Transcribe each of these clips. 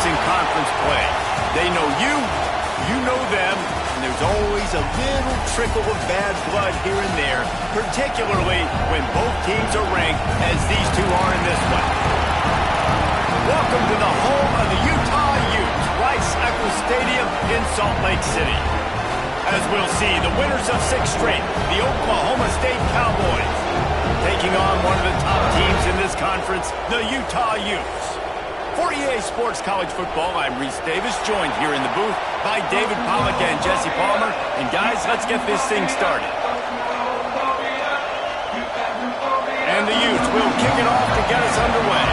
teams in conference play. They know you, you know them, and there's always a little trickle of bad blood here and there, particularly when both teams are ranked as these two are in this one. Welcome to the home of the Utah Utes, Rice-Eccles Stadium in Salt Lake City. As we'll see, the winners of 6 straight, the Oklahoma State Cowboys, taking on one of the top teams in this conference, the Utah Utes. For EA Sports College Football, I'm Reese Davis, joined here in the booth by David Pollack and Jesse Palmer. And guys, let's get this thing started. And the Utes will kick it off to get us underway.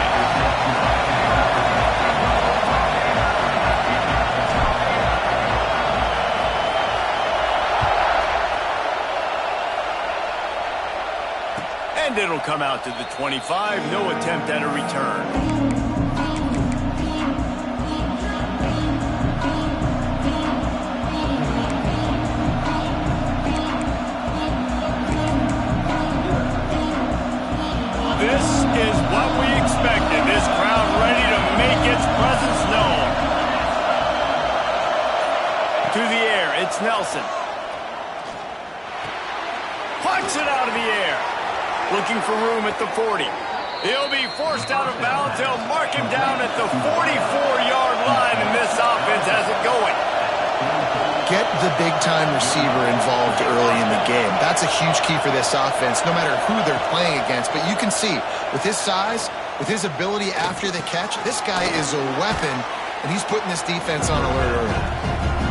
And it'll come out to the 25, no attempt at a return. This is what we expected. This crowd ready to make its presence known. To the air, it's Nelson. Punts it out of the air. Looking for room at the 40. He'll be forced out of bounds. They'll mark him down at the 44-yard line, and this offense has it going. Get the big-time receiver involved early in the game. That's a huge key for this offense, no matter who they're playing against. But you can see, with his size, with his ability after the catch, this guy is a weapon, and he's putting this defense on alert early.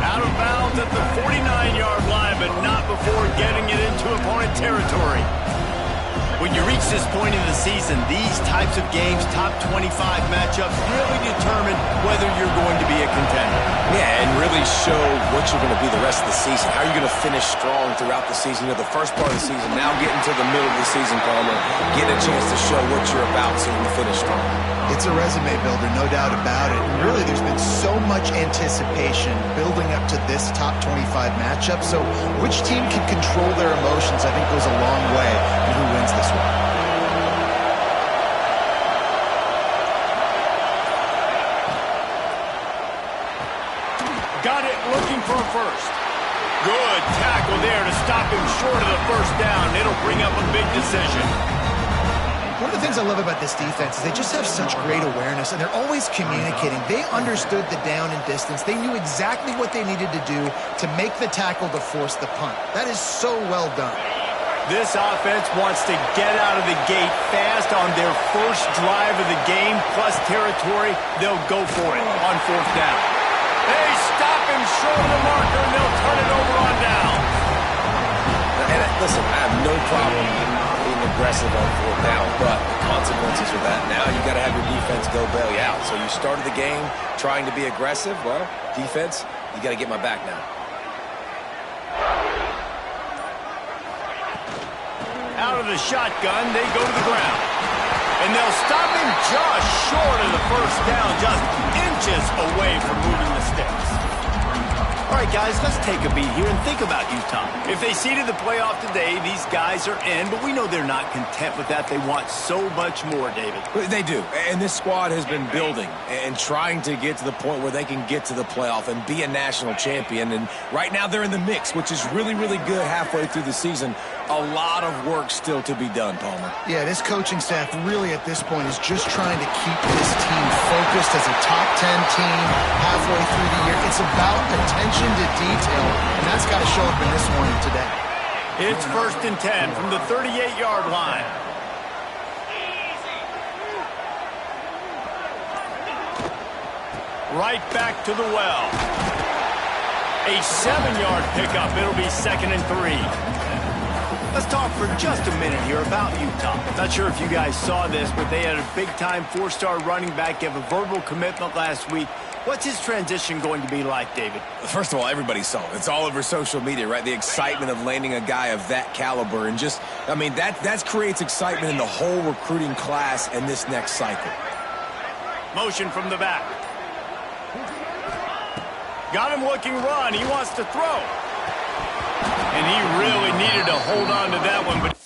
Out of bounds at the 49-yard line, but not before getting it into opponent territory. When you reach this point in the season, these types of games, top 25 matchups, really determine whether you're going to be a contender. Yeah, and really show what you're going to be the rest of the season. How are you going to finish strong throughout the season? You know, the first part of the season, now getting to the middle of the season, Palmer, getting a chance to show what you're about so you can finish strong. It's a resume builder, no doubt about it. And really, there's been so much anticipation building up to this top 25 matchup. So which team can control their emotions, I think, goes a long way in who wins this one. Got it, looking for a first. Good tackle there to stop him short of the first down. It'll bring up a big decision. One of the things I love about this defense is they just have such great awareness, and they're always communicating. They understood the down and distance. They knew exactly what they needed to do to make the tackle to force the punt. That is so well done. This offense wants to get out of the gate fast on their first drive of the game, plus territory. They'll go for it on 4th down. They stop him short of the marker, and they'll turn it over on down. And listen, I have no problem being aggressive on 4th down, but the consequences of that, now you got to have your defense go bail you out. So you started the game trying to be aggressive. Well, defense, you got to get my back now. Out of the shotgun, they go to the ground. And they'll stop him just short of the first down, just inches away from moving the sticks. All right, guys, let's take a beat here and think about Utah. If they seeded the playoff today, these guys are in, but we know they're not content with that. They want so much more, David. They do, and this squad has been building and trying to get to the point where they can get to the playoff and be a national champion. And right now they're in the mix, which is really, really good halfway through the season. A lot of work still to be done, Palmer. Yeah, this coaching staff really at this point is just trying to keep this team focused as a top 10 team halfway through the year. It's about attention to detail, and that's got to show up in this one today. It's 1st and 10 from the 38-yard line. Right back to the well. A 7-yard pickup. It'll be 2nd and 3. Let's talk for just a minute here about Utah. Not sure if you guys saw this, but they had a big-time 4-star running back give a verbal commitment last week. What's his transition going to be like, David? First of all, everybody saw it. It's all over social media, right? The excitement of landing a guy of that caliber. And just, I mean, that creates excitement in the whole recruiting class and this next cycle. Motion from the back. Got him looking run. He wants to throw. And he really needed to hold on to that one, but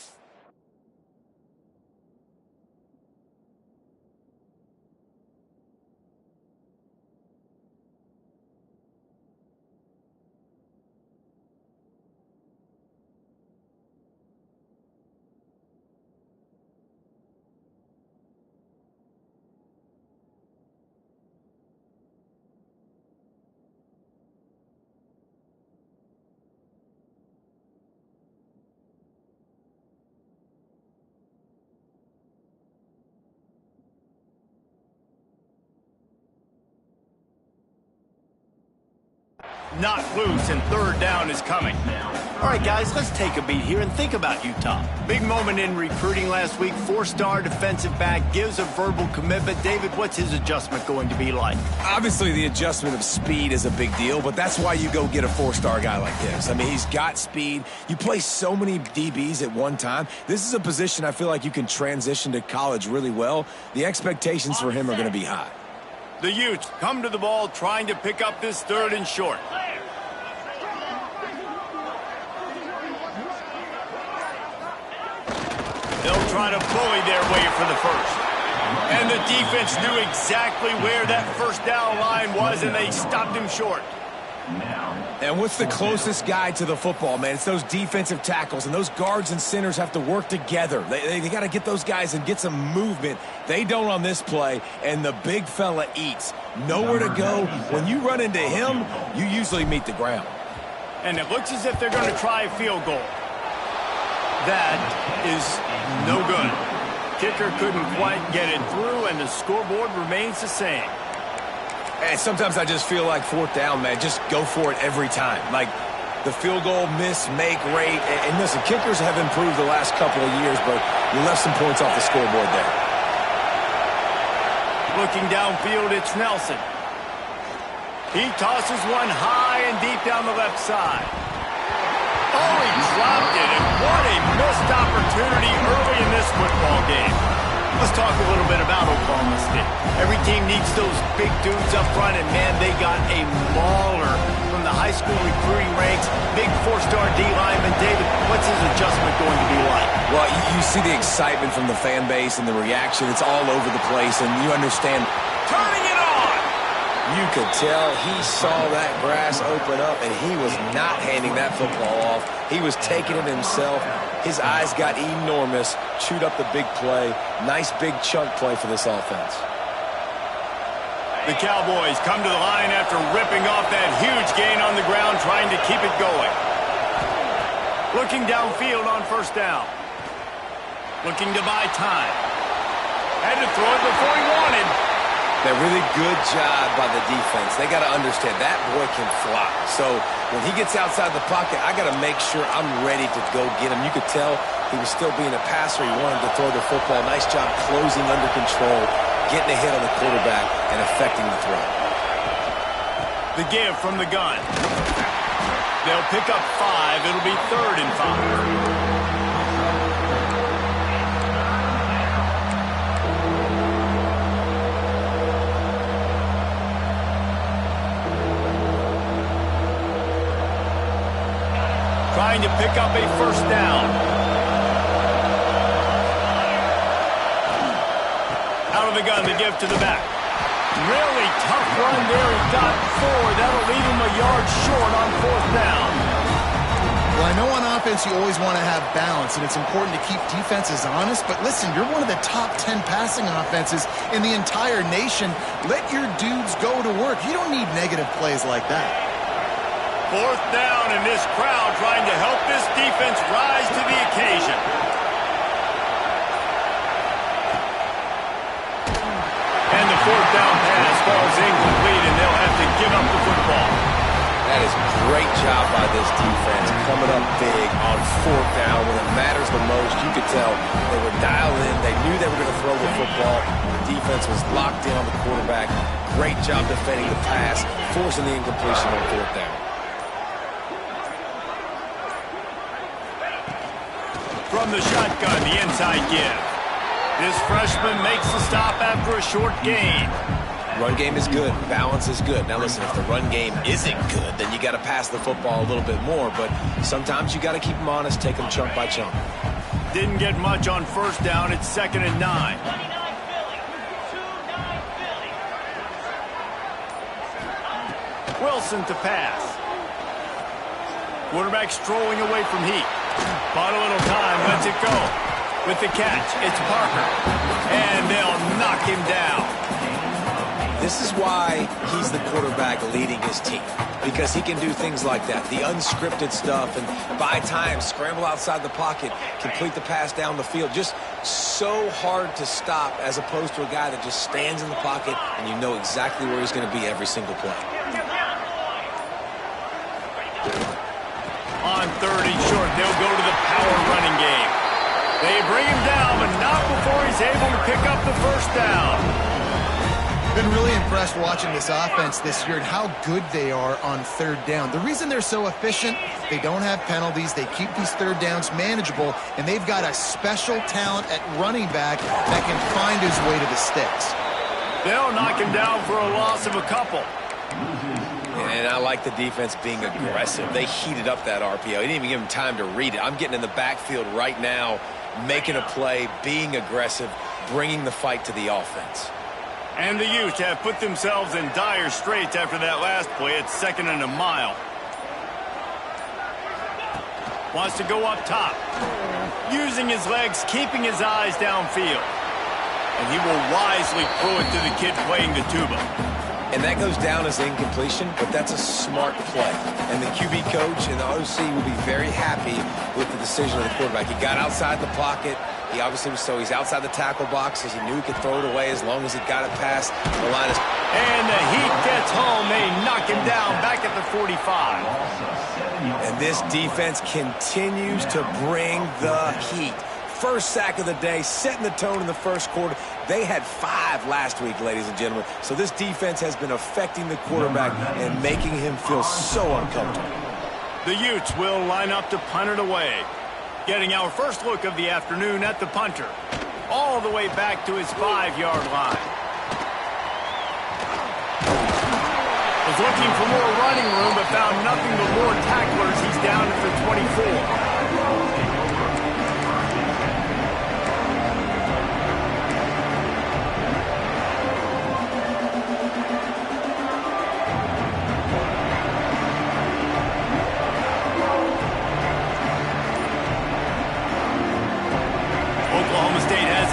not loose, and third down is coming. All right, guys, let's take a beat here and think about Utah. Big moment in recruiting last week. 4-star defensive back gives a verbal commitment. David, what's his adjustment going to be like? Obviously, the adjustment of speed is a big deal, but that's why you go get a 4-star guy like this. I mean, he's got speed. You play so many DBs at one time. This is a position I feel like you can transition to college really well. The expectations for him are going to be high. The Utes come to the ball trying to pick up this third and short. They'll try to bully their way for the first. And the defense knew exactly where that first down line was, and they stopped him short. And what's the closest guy to the football, man? It's those defensive tackles, and those guards and centers have to work together. They got to get those guys and get some movement. They don't on this play, and the big fella eats. Nowhere to go. When you run into him, you usually meet the ground. And it looks as if they're going to try a field goal. That is no good. Kicker couldn't quite get it through, and the scoreboard remains the same. And sometimes I just feel like fourth down, man, just go for it every time. Like the field goal miss, make rate. And listen, kickers have improved the last couple of years, but you left some points off the scoreboard there. Looking downfield, it's Nelson. He tosses one high and deep down the left side. Oh, he dropped it, and what a missed opportunity early in this football game. Let's talk a little bit about Oklahoma State. Every team needs those big dudes up front, and man, they got a mauler from the high school recruiting ranks. Big 4-star D lineman. David, what's his adjustment going to be like? Well, you see the excitement from the fan base and the reaction. It's all over the place, and you understand. Turning it on! You could tell he saw that grass open up, and he was not handing that football off. He was taking it himself. His eyes got enormous, chewed up the big play. Nice big chunk play for this offense. The Cowboys come to the line after ripping off that huge gain on the ground, trying to keep it going. Looking downfield on first down. Looking to buy time. Had to throw it before he wanted. That really good job by the defense. They got to understand that boy can fly. So when he gets outside the pocket, I got to make sure I'm ready to go get him. You could tell he was still being a passer. He wanted to throw the football. Nice job closing under control, getting a hit on the quarterback, and affecting the throw. The give from the gun. They'll pick up 5. It'll be 3rd and 5. Trying to pick up a first down. Out of the gun, the give to the back. Really tough run there. He got 4. That'll leave him a yard short on 4th down. Well, I know on offense you always want to have balance, and it's important to keep defenses honest, but listen, you're one of the top 10 passing offenses in the entire nation. Let your dudes go to work. You don't need negative plays like that. 4th down, and this crowd trying to help this defense rise to the occasion. And the 4th down pass falls incomplete, and they'll have to give up the football. That is a great job by this defense, coming up big on 4th down when it matters the most. You could tell they were dialed in. They knew they were going to throw the football. The defense was locked in on the quarterback. Great job defending the pass, forcing the incompletion on 4th down. From the shotgun, the inside give. This freshman makes the stop after a short gain. Run game is good. Balance is good. Now listen, if the run game isn't good, then you got to pass the football a little bit more. But sometimes you got to keep them honest, take them chunk by chunk. Didn't get much on 1st down. It's 2nd and 9. Wilson to pass. Quarterback strolling away from heat. Bought a little time, lets it go. With the catch, it's Parker. And they'll knock him down. This is why he's the quarterback leading his team, because he can do things like that, the unscripted stuff, and buy time, scramble outside the pocket, complete the pass down the field. Just so hard to stop as opposed to a guy that just stands in the pocket and you know exactly where he's going to be every single play. he's able to pick up the first down. Been really impressed watching this offense this year and how good they are on third down. The reason they're so efficient, they don't have penalties, they keep these third downs manageable, and they've got a special talent at running back that can find his way to the sticks. They'll knock him down for a loss of a couple. And I like the defense being aggressive. They heated up that RPO. They didn't even give him time to read it. I'm getting in the backfield right now, making a play, being aggressive, bringing the fight to the offense. And the Utes have put themselves in dire straits after that last play. It's 2nd and a mile. Wants to go up top. Using his legs, keeping his eyes downfield. And he will wisely throw it to the kid playing the tuba. And that goes down as incompletion, but that's a smart play. And the QB coach and the OC will be very happy with the decision of the quarterback. He got outside the pocket. He obviously was so he's outside the tackle box as he knew he could throw it away as long as he got it past the line. And the Heat gets home. They knock him down back at the 45. And this defense continues to bring the heat. First sack of the day, setting the tone in the first quarter. They had 5 last week, ladies and gentlemen. So this defense has been affecting the quarterback and making him feel so uncomfortable. The Utes will line up to punt it away. Getting our first look of the afternoon at the punter. All the way back to his 5-yard line. Was looking for more running room, but found nothing but more tacklers. He's down at the 24.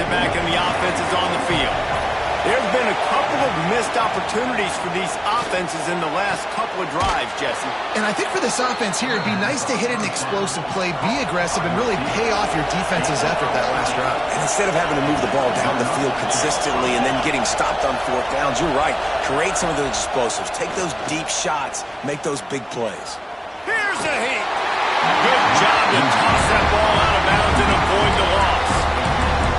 Back and the offense is on the field. There's been a couple of missed opportunities for these offenses in the last couple of drives, Jesse. And I think for this offense here, it'd be nice to hit an explosive play, be aggressive, and really pay off your defense's effort that last drive. And instead of having to move the ball down the field consistently and then getting stopped on 4th downs, you're right. Create some of those explosives. Take those deep shots. Make those big plays. Here's the Heat. Good job to toss that ball out of bounds and avoid the loss.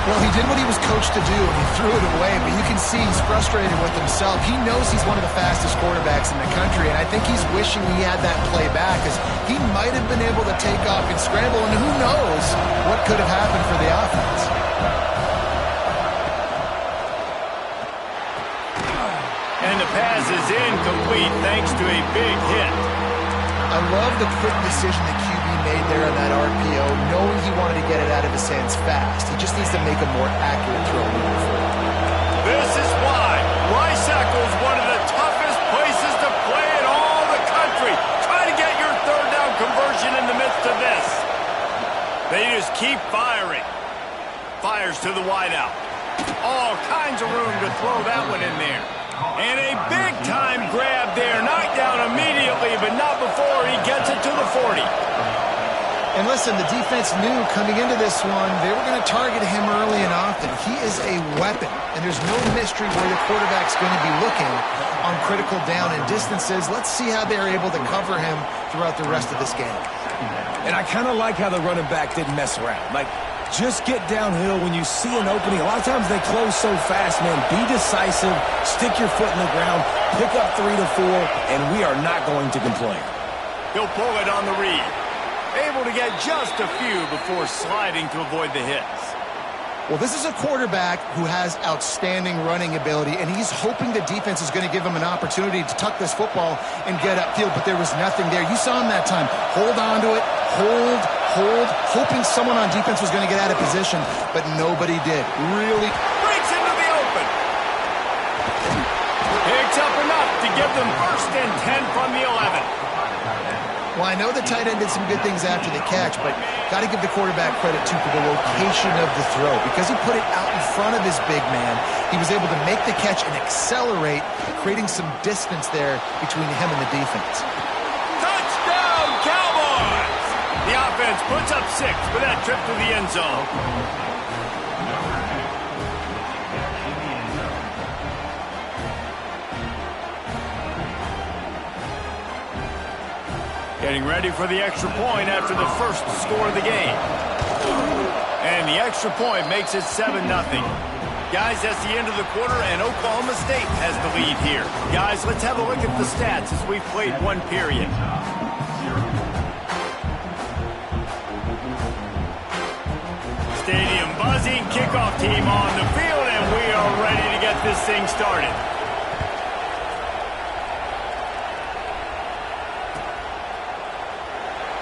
Well, he did what he was coached to do, and he threw it away, but you can see he's frustrated with himself. He knows he's one of the fastest quarterbacks in the country, and I think he's wishing he had that play back, because he might have been able to take off and scramble, and who knows what could have happened for the offense. And the pass is incomplete thanks to a big hit. I love the quick decision the QB made there on that RPO, knowing he wanted to get it out of his hands fast. He just needs to make a more accurate throw moving forward. This is why Rice-Eccles is one of the toughest places to play in all the country. Try to get your 3rd down conversion in the midst of this. They just keep firing. Fires to the wideout. All kinds of room to throw that one in there. And a big-time grab there. Knocked down immediately, but not before he gets it to the 40. And listen, the defense knew coming into this one, they were going to target him early and often. He is a weapon, and there's no mystery where the quarterback's going to be looking on critical down and distances. Let's see how they're able to cover him throughout the rest of this game. And I kind of like how the running back didn't mess around. Like, just get downhill when you see an opening. A lot of times they close so fast, man. Be decisive, stick your foot in the ground, pick up 3 to 4, and we are not going to complain. He'll pull it on the read. Able to get just a few before sliding to avoid the hits. Well, this is a quarterback who has outstanding running ability, and he's hoping the defense is going to give him an opportunity to tuck this football and get upfield, but there was nothing there. You saw him that time. Hold on to it, hold, hoping someone on defense was going to get out of position, but nobody did. Really breaks into the open. Picks up enough to give them 1st and 10 from the 11. Well, I know the tight end did some good things after the catch, but got to give the quarterback credit, too, for the location of the throw. Because he put it out in front of his big man, he was able to make the catch and accelerate, creating some distance there between him and the defense. Touchdown, Cowboys! The offense puts up 6 with that trip to the end zone. Getting ready for the extra point after the first score of the game. And the extra point makes it 7-0. Guys, that's the end of the quarter, and Oklahoma State has the lead here. Guys, let's have a look at the stats as we've played one period. Stadium buzzing, kickoff team on the field, and we are ready to get this thing started.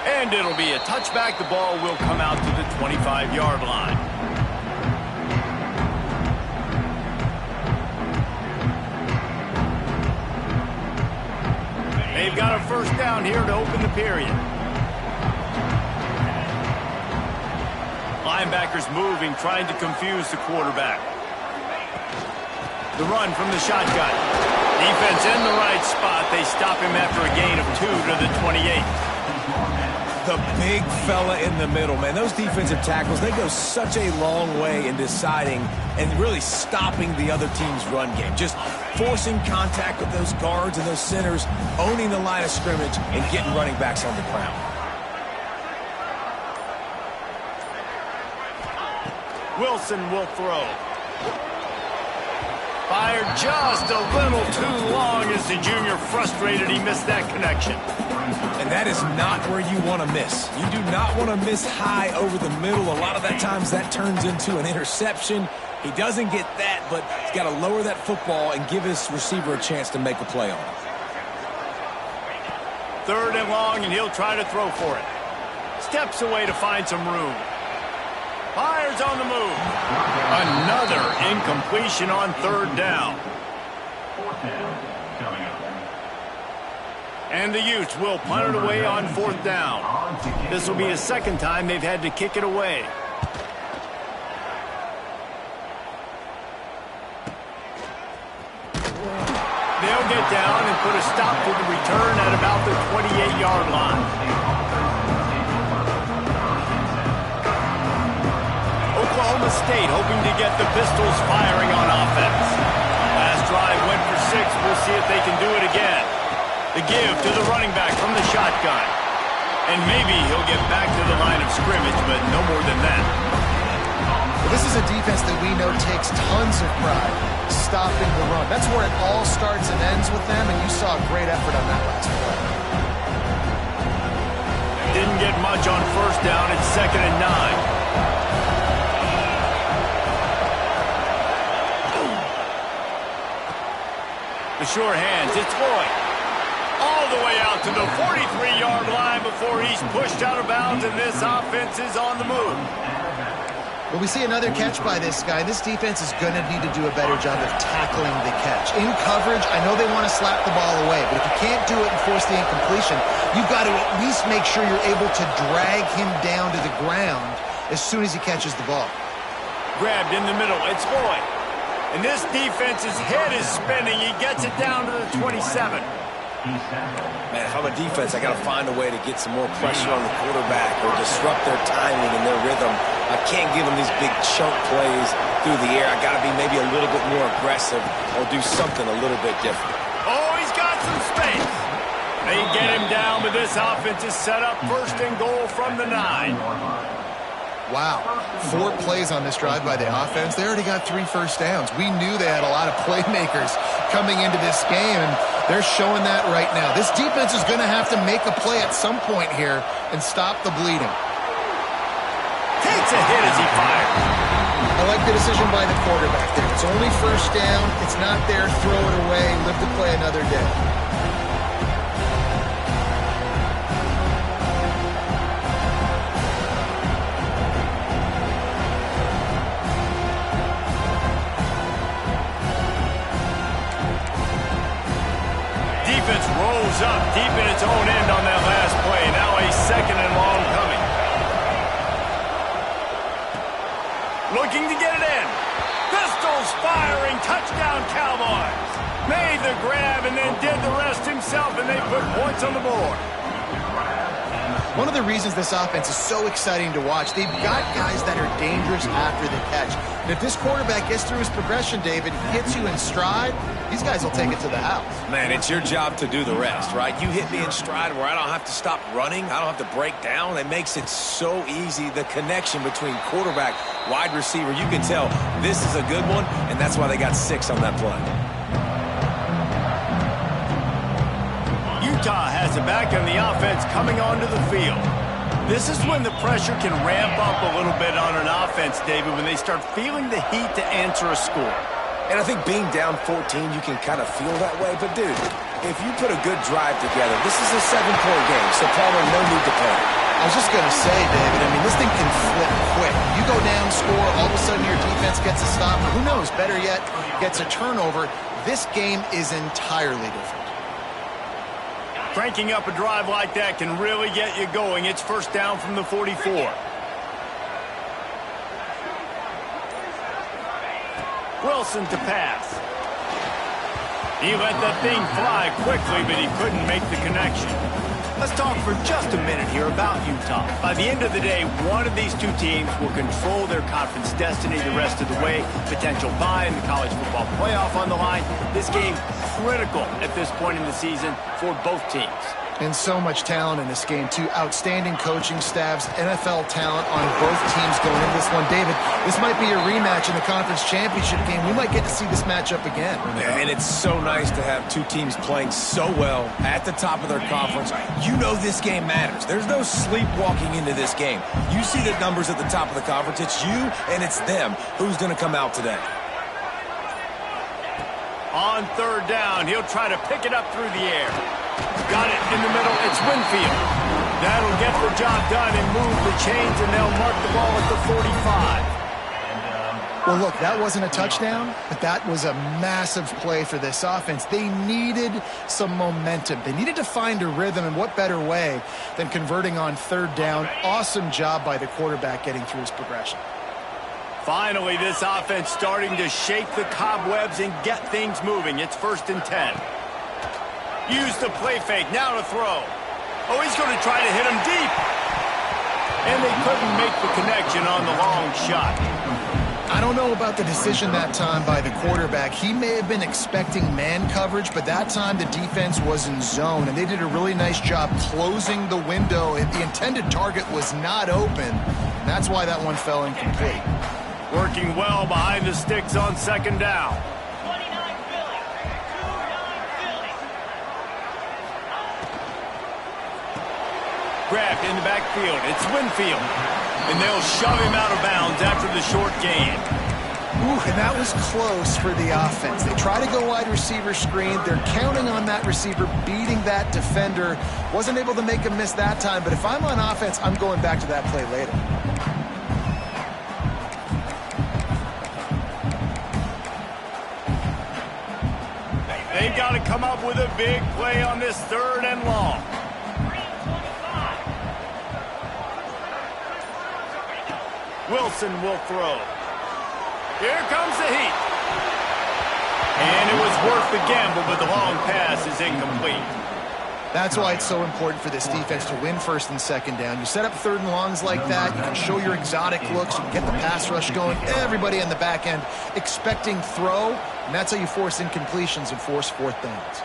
And it'll be a touchback. The ball will come out to the 25-yard line. They've got a first down here to open the period. Linebackers moving, trying to confuse the quarterback. The run from the shotgun. Defense in the right spot. They stop him after a gain of 2 to the 28. The big fella in the middle, man. Those defensive tackles, they go such a long way in deciding and really stopping the other team's run game. Just forcing contact with those guards and those centers, owning the line of scrimmage, and getting running backs on the ground. Wilson will throw. Fired just a little too long as the junior frustrated. He missed that connection. And that is not where you want to miss. You do not want to miss high over the middle. A lot of that times that turns into an interception. He doesn't get that, but he's got to lower that football and give his receiver a chance to make a play on it. 3rd and long, and he'll try to throw for it. Steps away to find some room. Fires on the move. Another incompletion on 3rd down. And the Utes will punt it away on 4th down. This will be the 2nd time they've had to kick it away. They'll get down and put a stop to the return at about the 28-yard line. Oklahoma State hoping to get the Pistols firing on offense. Last drive went for 6. We'll see if they can do it again. The give to the running back from the shotgun. And maybe he'll get back to the line of scrimmage, but no more than that. Well, this is a defense that we know takes tons of pride stopping the run. That's where it all starts and ends with them, and you saw a great effort on that last play. Didn't get much on 1st down. It's 2nd and 9. The sure hands, it's Floyd. All the way out to the 43-yard line before he's pushed out of bounds, and this offense is on the move. Well, we see another catch by this guy. This defense is going to need to do a better job of tackling the catch. In coverage, I know they want to slap the ball away, but if you can't do it and force the incompletion, you've got to at least make sure you're able to drag him down to the ground as soon as he catches the ball. Grabbed in the middle, it's Floyd. And this defense's head is spinning. He gets it down to the 27. Man, if I'm a defense, I got to find a way to get some more pressure on the quarterback or disrupt their timing and their rhythm. I can't give them these big chunk plays through the air. I got to be maybe a little bit more aggressive or do something a little bit different. Oh, he's got some space. They get him down, but this offense is set up 1st and goal from the 9. Wow, 4 plays on this drive by the offense. They already got 3 first downs. We knew they had a lot of playmakers coming into this game, and they're showing that right now. This defense is going to have to make a play at some point here and stop the bleeding. Takes a hit as he fires. I like the decision by the quarterback there. It's only 1st down. It's not there. Throw it away. Live to play another day. Defense rolls up deep in its own end on that last play. Now a 2nd and long coming. Looking to get it in. Pistols firing. Touchdown Cowboys. Made the grab and then did the rest himself, and they put points on the board. One of the reasons this offense is so exciting to watch, they've got guys that are dangerous after the catch. And if this quarterback gets through his progression, David, he gets you in stride, these guys will take it to the house. Man, it's your job to do the rest, right? You hit me in stride where I don't have to stop running. I don't have to break down. It makes it so easy. The connection between quarterback, wide receiver, you can tell this is a good one, and that's why they got 6 on that play. Utah has it back on the offense coming onto the field. This is when the pressure can ramp up a little bit on an offense, David, when they start feeling the heat to answer a score. And I think being down 14, you can kind of feel that way. But, dude, if you put a good drive together, this is a 7-point game, so Palmer, no need to panic. I was just going to say, David, I mean, this thing can flip quick. You go down, score, all of a sudden your defense gets a stop. Or who knows, better yet, gets a turnover. This game is entirely different. Cranking up a drive like that can really get you going. It's first down from the 44. Wilson to pass. He let that thing fly quickly, but he couldn't make the connection. Let's talk for just a minute here about Utah. By the end of the day, one of these two teams will control their conference destiny the rest of the way. Potential bye in the college football playoff on the line. This game critical at this point in the season for both teams. And so much talent in this game, too. Outstanding coaching staffs, NFL talent on both teams going into this one. David, this might be a rematch in the conference championship game. We might get to see this matchup again. And it's so nice to have two teams playing so well at the top of their conference. You know this game matters. There's no sleepwalking into this game. You see the numbers at the top of the conference. It's you and it's them. Who's going to come out today? On third down, he'll try to pick it up through the air. Got it in the middle. It's Winfield. That'll get the job done and move the chains, and they'll mark the ball at the 45. Well, look, that wasn't a touchdown, but that was a massive play for this offense. They needed some momentum. They needed to find a rhythm, and what better way than converting on third down. Awesome job by the quarterback getting through his progression. Finally, this offense starting to shake the cobwebs and get things moving. It's 1st and 10. Use the play fake, now to throw. Oh, he's going to try to hit him deep. And they couldn't make the connection on the long shot. I don't know about the decision that time by the quarterback. He may have been expecting man coverage, but that time the defense was in zone, and they did a really nice job closing the window. The intended target was not open. That's why that one fell incomplete. Working well behind the sticks on 2nd down. Grabbed in the backfield. It's Winfield. And they'll shove him out of bounds after the short gain. Ooh, and that was close for the offense. They try to go wide receiver screen. They're counting on that receiver beating that defender. Wasn't able to make a miss that time, but if I'm on offense, I'm going back to that play later. They've got to come up with a big play on this 3rd and long. Wilson will throw. Here comes the heat. And it was worth the gamble, but the long pass is incomplete. That's why it's so important for this defense to win 1st and 2nd down. You set up 3rd and longs like that. You can show your exotic looks. You can get the pass rush going. Everybody on the back end expecting throw. And that's how you force incompletions and force 4th downs.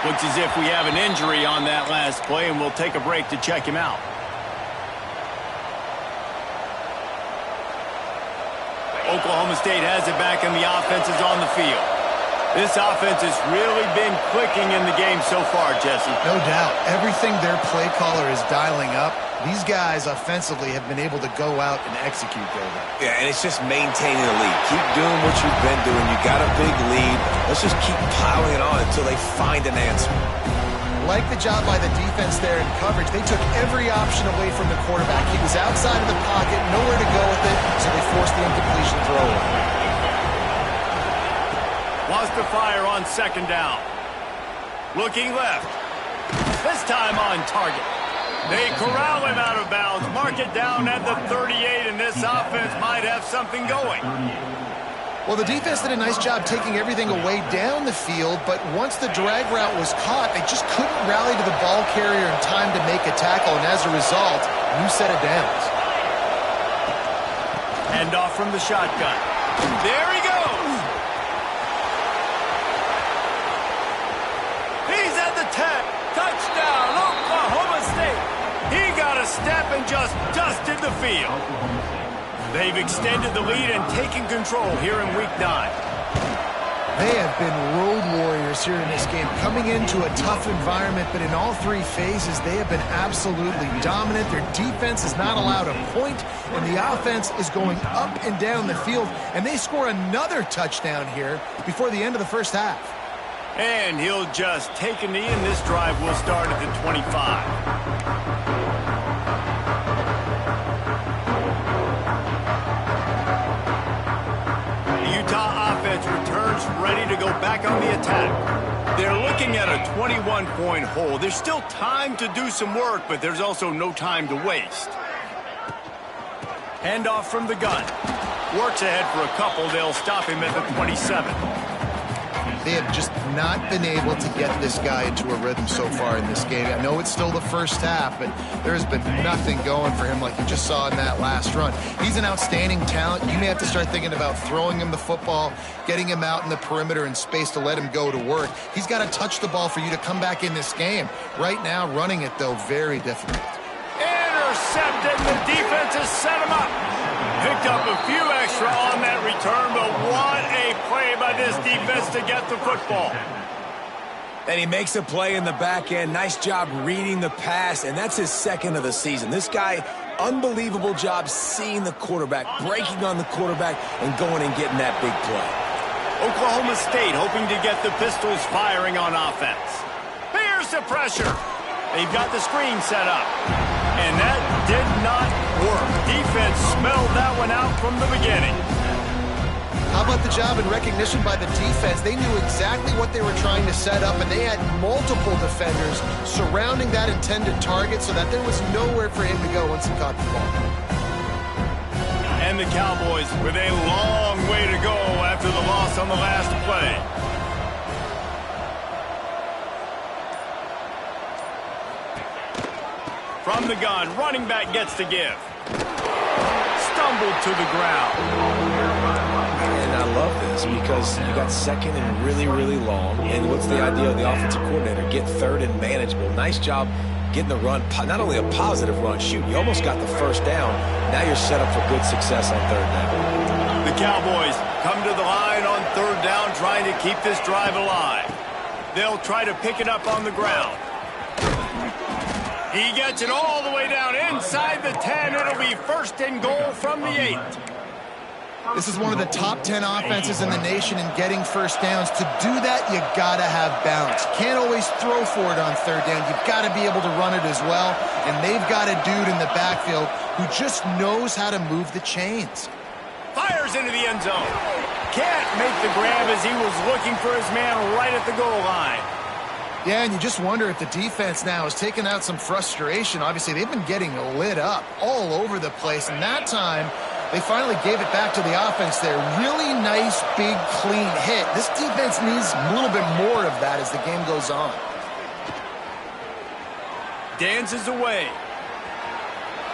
Looks as if we have an injury on that last play, and we'll take a break to check him out. Oklahoma State has it back, and the offense is on the field. This offense has really been clicking in the game so far, Jesse. No doubt. Everything their play caller is dialing up, these guys offensively have been able to go out and execute, David. Yeah, and it's just maintaining the lead. Keep doing what you've been doing. You got a big lead. Let's just keep piling it on until they find an answer. Like the job by the defense there in coverage, they took every option away from the quarterback. He was outside of the pocket, nowhere to go with it, so they forced the incompletion throw. Wants to fire on 2nd down. Looking left. This time on target. They corral him out of bounds, mark it down at the 38, and this offense might have something going. Well, the defense did a nice job taking everything away down the field, but once the drag route was caught, they just couldn't rally to the ball carrier in time to make a tackle, and as a result, new set of downs. Hand off from the shotgun. There he goes. He's at the 10. Touchdown, Oklahoma State. He got a step and just dusted the field. They've extended the lead and taken control here in Week 9. They have been road warriors here in this game, coming into a tough environment, but in all three phases, they have been absolutely dominant. Their defense is not allowed a point, and the offense is going up and down the field, and they score another touchdown here before the end of the first half. And he'll just take a knee, and this drive will start at the 25. Returns ready to go back on the attack. They're looking at a 21-point hole. There's still time to do some work, but there's also no time to waste. Handoff from the gun. Works ahead for a couple. They'll stop him at the 27. They have just not been able to get this guy into a rhythm so far in this game. I know it's still the first half, but there has been nothing going for him like you just saw in that last run. He's an outstanding talent. You may have to start thinking about throwing him the football, getting him out in the perimeter in space to let him go to work. He's got to touch the ball for you to come back in this game. Right now, running it, though, very difficult. Intercepted. The defense has set him up. Picked up a few extra on that return, but what a play by this defense to get the football. And he makes a play in the back end. Nice job reading the pass, and that's his second of the season. This guy, unbelievable job seeing the quarterback, breaking on the quarterback, and going and getting that big play. Oklahoma State hoping to get the Pistols firing on offense. Here's the pressure. They've got the screen set up. And that did not work. Defense smelled that one out from the beginning. How about the job and recognition by the defense? They knew exactly what they were trying to set up, and they had multiple defenders surrounding that intended target so that there was nowhere for him to go once he caught the ball. And the Cowboys with a long way to go after the loss on the last play. From the gun, running back gets to give. Stumbled to the ground. And I love this because you got second and really, really long. And what's the idea of the offensive coordinator? Get third and manageable. Nice job getting the run. Not only a positive run, shoot, you almost got the first down. Now you're set up for good success on third down. The Cowboys come to the line on third down, trying to keep this drive alive. They'll try to pick it up on the ground. He gets it all the way down inside the 10. It'll be first and goal from the 8. This is one of the top 10 offenses in the nation in getting first downs. To do that, you got to have balance. Can't always throw for it on third down. You've got to be able to run it as well. And they've got a dude in the backfield who just knows how to move the chains. Fires into the end zone. Can't make the grab as he was looking for his man right at the goal line. Yeah, and you just wonder if the defense now is taking out some frustration. Obviously, they've been getting lit up all over the place, and that time they finally gave it back to the offense there. Really nice, big, clean hit. This defense needs a little bit more of that as the game goes on. Dances away.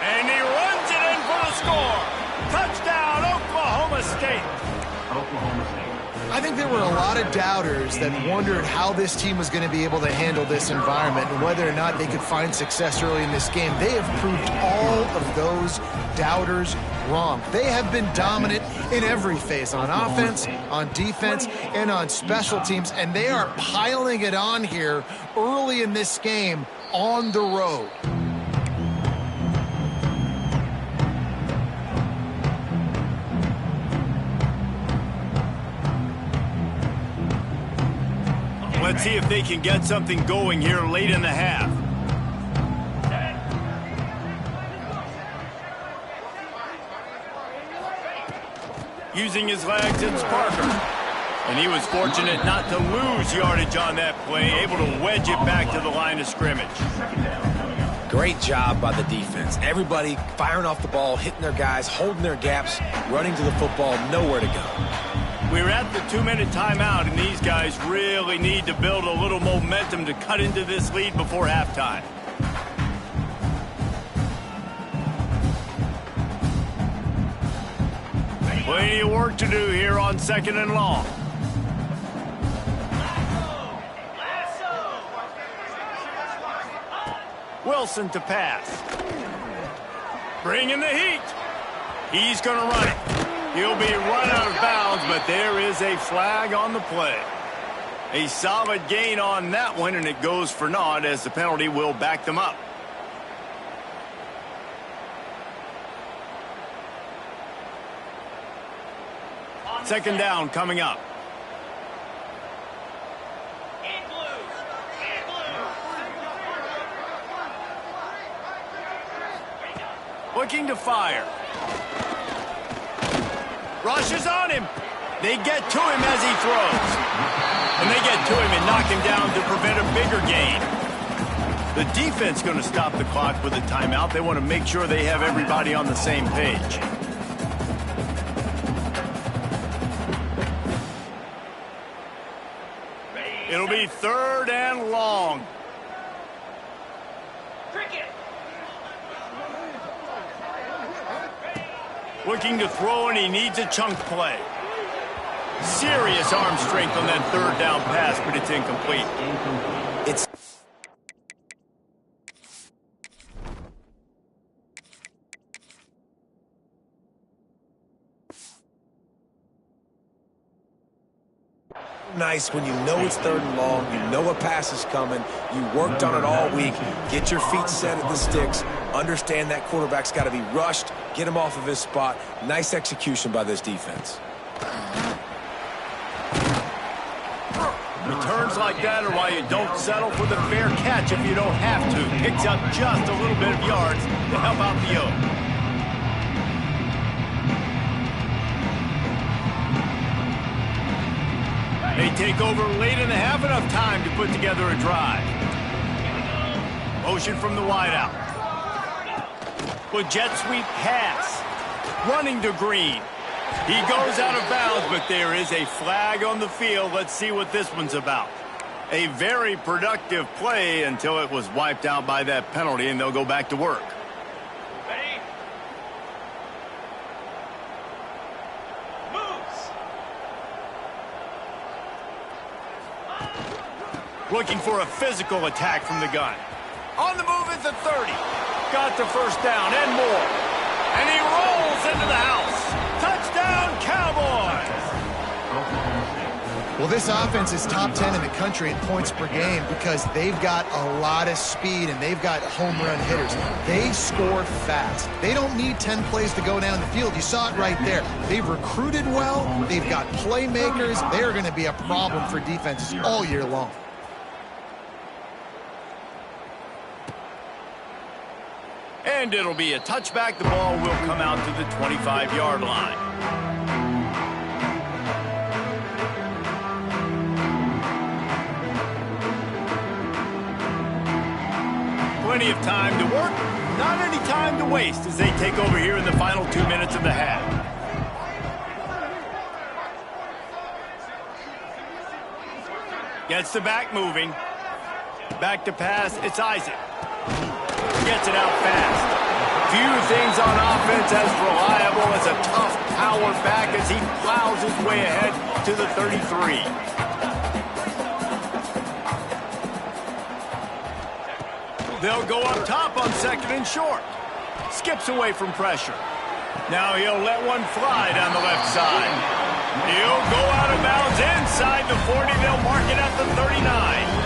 And he runs it in for the score. Touchdown, Oklahoma State. Oklahoma State. I think there were a lot of doubters that wondered how this team was going to be able to handle this environment and whether or not they could find success early in this game. They have proved all of those doubters wrong. They have been dominant in every phase, on offense, on defense, and on special teams, and they are piling it on here early in this game on the road. Let's see if they can get something going here late in the half. Using his legs, it's Parker. And he was fortunate not to lose yardage on that play, able to wedge it back to the line of scrimmage. Great job by the defense. Everybody firing off the ball, hitting their guys, holding their gaps, running to the football, nowhere to go. We're at the 2-minute timeout, and these guys really need to build a little momentum to cut into this lead before halftime. Plenty of work to do here on 2nd and long. Wilson to pass. Bringing the heat. He's going to run it. He'll be run out of bounds, but there is a flag on the play. A solid gain on that one, and it goes for naught as the penalty will back them up. Second down coming up. Looking to fire. Rushes on him. They get to him as he throws. And they get to him and knock him down to prevent a bigger gain. The defense going to stop the clock with a timeout. They want to make sure they have everybody on the same page. It'll be 3rd and long. Looking to throw, and he needs a chunk play. Serious arm strength on that 3rd down pass, but it's incomplete. It's nice when you know it's 3rd and long, you know a pass is coming, you worked on it all week, get your feet set at the sticks, understand that quarterback's got to be rushed, get him off of his spot. Nice execution by this defense. Returns like that are why you don't settle for the fair catch if you don't have to. Picks up just a little bit of yards to help out the O. They take over late in the half, enough time to put together a drive. Motion from the wideout. With jet sweep pass. Running to Green. He goes out of bounds, but there is a flag on the field. Let's see what this one's about. A very productive play until it was wiped out by that penalty, and they'll go back to work. Ready? Moves. Looking for a physical attack from the gun. On the move at the 30. Got the first down and more. And he rolls into the house. Touchdown, Cowboys! Well, this offense is top 10 in the country in points per game because they've got a lot of speed and they've got home run hitters. They score fast. They don't need 10 plays to go down the field. You saw it right there. They've recruited well. They've got playmakers. They're going to be a problem for defenses all year long. And it'll be a touchback. The ball will come out to the 25-yard line. Plenty of time to work, not any time to waste as they take over here in the final 2 minutes of the half. Gets the back moving. Back to pass, it's Isaac. Gets it out fast. Few things on offense as reliable as a tough power back as he plows his way ahead to the 33. They'll go up top on 2nd and short. Skips away from pressure. Now he'll let one fly down the left side. He'll go out of bounds inside the 40. They'll mark it at the 39.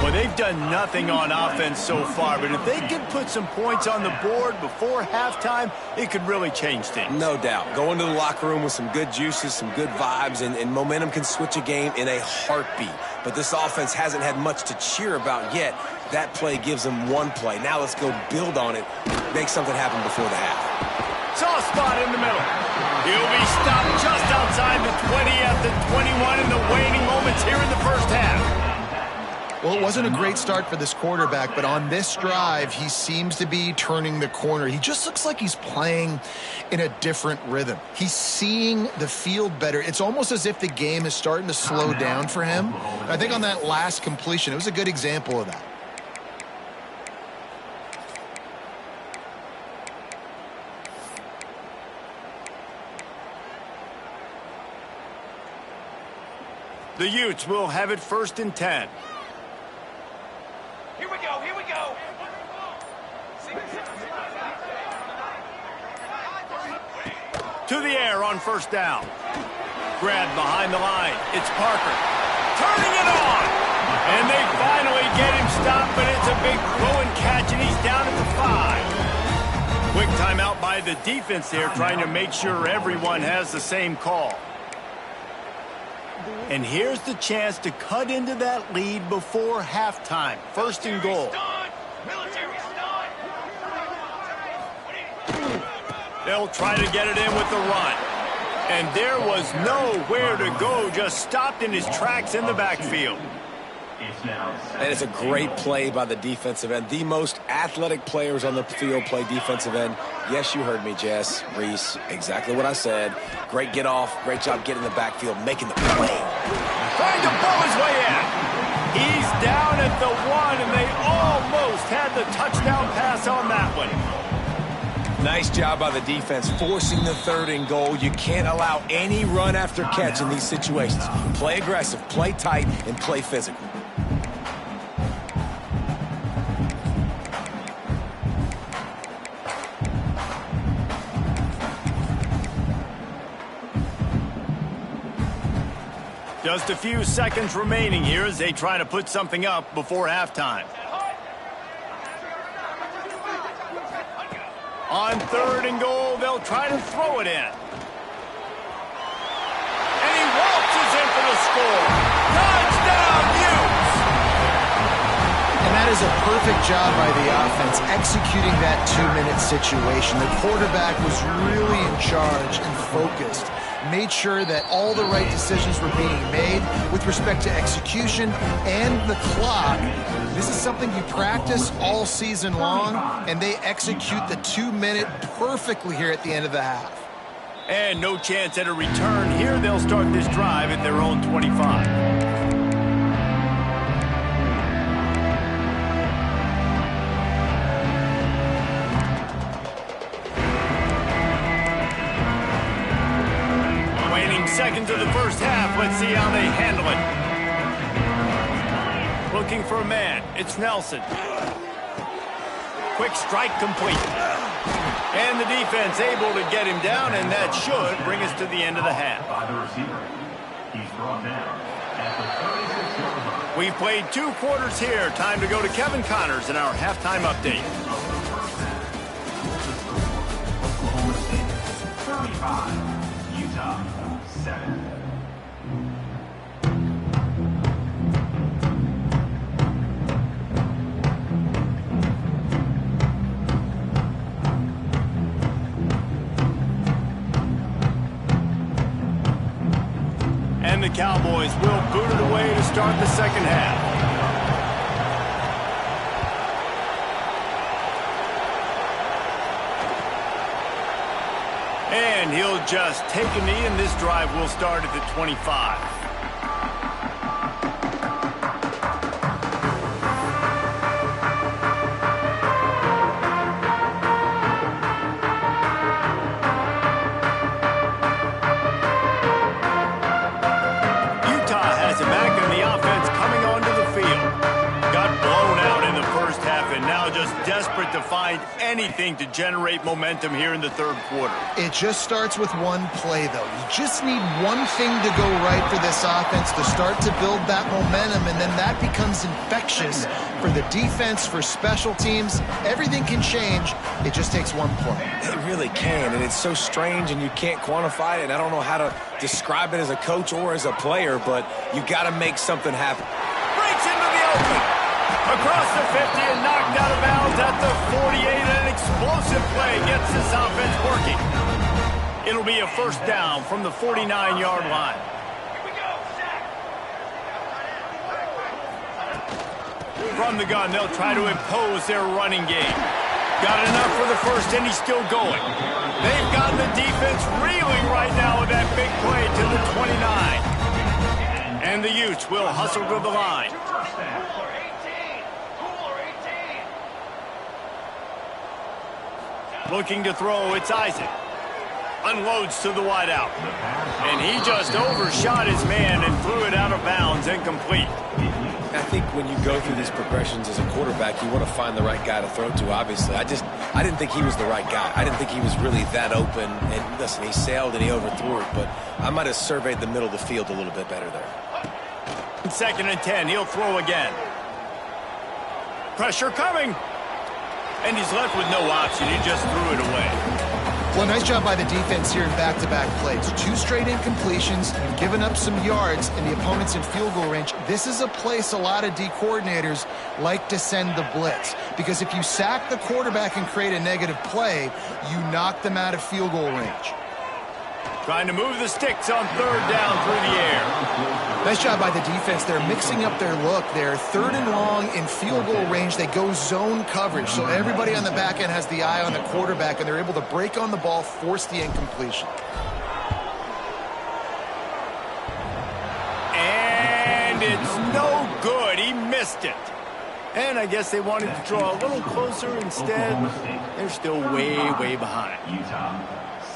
Well, they've done nothing on offense so far, but if they can put some points on the board before halftime, it could really change things. No doubt. Go into the locker room with some good juices, some good vibes, and momentum can switch a game in a heartbeat. But this offense hasn't had much to cheer about yet. That play gives them one play. Now let's go build on it, make something happen before the half. Soft spot in the middle. He'll be stopped just outside the 20 at the 21 in the waning moments here in the first half. Well, it wasn't a great start for this quarterback, but on this drive, he seems to be turning the corner. He just looks like he's playing in a different rhythm. He's seeing the field better. It's almost as if the game is starting to slow down for him. I think on that last completion, it was a good example of that. The Utes will have it 1st and 10. Here we go, here we go. To the air on 1st down. Grabbed behind the line. It's Parker. Turning it on. And they finally get him stopped, but it's a big throw and catch, and he's down at the 5. Quick timeout by the defense there, trying to make sure everyone has the same call. And here's the chance to cut into that lead before halftime. 1st and goal. They'll try to get it in with the run. And there was nowhere to go, just stopped in his tracks in the backfield. And it's a great play by the defensive end. The most athletic players on the field play defensive end. Yes, you heard me, Jess, Reese. Exactly what I said. Great get off. Great job getting in the backfield, making the play. Trying to blow his way in. He's down at the 1, and they almost had the touchdown pass on that one. Nice job by the defense, forcing the 3rd and goal. You can't allow any run after catch in these situations. Play aggressive, play tight, and play physical. Just a few seconds remaining here as they try to put something up before halftime. On 3rd and goal, they'll try to throw it in. And he waltzes in for the score. Touchdown, Utes! And that is a perfect job by the offense, executing that 2-minute situation. The quarterback was really in charge and focused. Made sure that all the right decisions were being made with respect to execution and the clock. This is something you practice all season long, and they execute the 2-minute perfectly here at the end of the half. And no chance at a return here. They'll start this drive at their own 25. Seconds of the 1st half. Let's see how they handle it. Looking for a man. It's Nelson. Quick strike complete. And the defense able to get him down, and that should bring us to the end of the half. We've played 2 quarters here. Time to go to Kevin Connors in our halftime update. 35, Utah. 7. And the Cowboys will boot it away to start the 2nd half. And he'll just take a knee, and this drive will start at the 25. Utah has it back, and the offense coming onto the field. Got blown out in the 1st half, and now just desperate to find anything to generate momentum here in the 3rd quarter. It just starts with one play, though. You just need one thing to go right for this offense to start to build that momentum, and then that becomes infectious for the defense, for special teams. Everything can change. It just takes one play. It really can, and it's so strange, and you can't quantify it, and I don't know how to describe it as a coach or as a player, but you got to make something happen. Breaks into the open. Across the 50 and knocked out of bounds at the 48. An explosive play gets this offense working. It'll be a 1st down from the 49-yard line. From the gun, they'll try to impose their running game. Got enough for the first, and he's still going. They've got the defense reeling right now with that big play to the 29. And the Utes will hustle to the line. Looking to throw, it's Isaac. Unloads to the wideout. And he just overshot his man and threw it out of bounds, incomplete. I think when you go through these progressions as a quarterback, you want to find the right guy to throw to, obviously. I didn't think he was the right guy. I didn't think he was really that open. And listen, he sailed and he overthrew it, but I might have surveyed the middle of the field a little bit better there. 2nd and 10, he'll throw again. Pressure coming. And he's left with no option. He just threw it away. Well, nice job by the defense here in back-to-back plays. 2 straight incompletions. You've given up some yards, and the opponent's in field goal range. This is a place a lot of D coordinators like to send the blitz, because if you sack the quarterback and create a negative play, you knock them out of field goal range. Trying to move the sticks on 3rd down through the air. Nice job by the defense. They're mixing up their look. They're 3rd and long in field goal range. They go zone coverage, so everybody on the back end has the eye on the quarterback, and they're able to break on the ball, force the incompletion. And it's no good. He missed it. And I guess they wanted to draw a little closer instead. They're still way, way behind.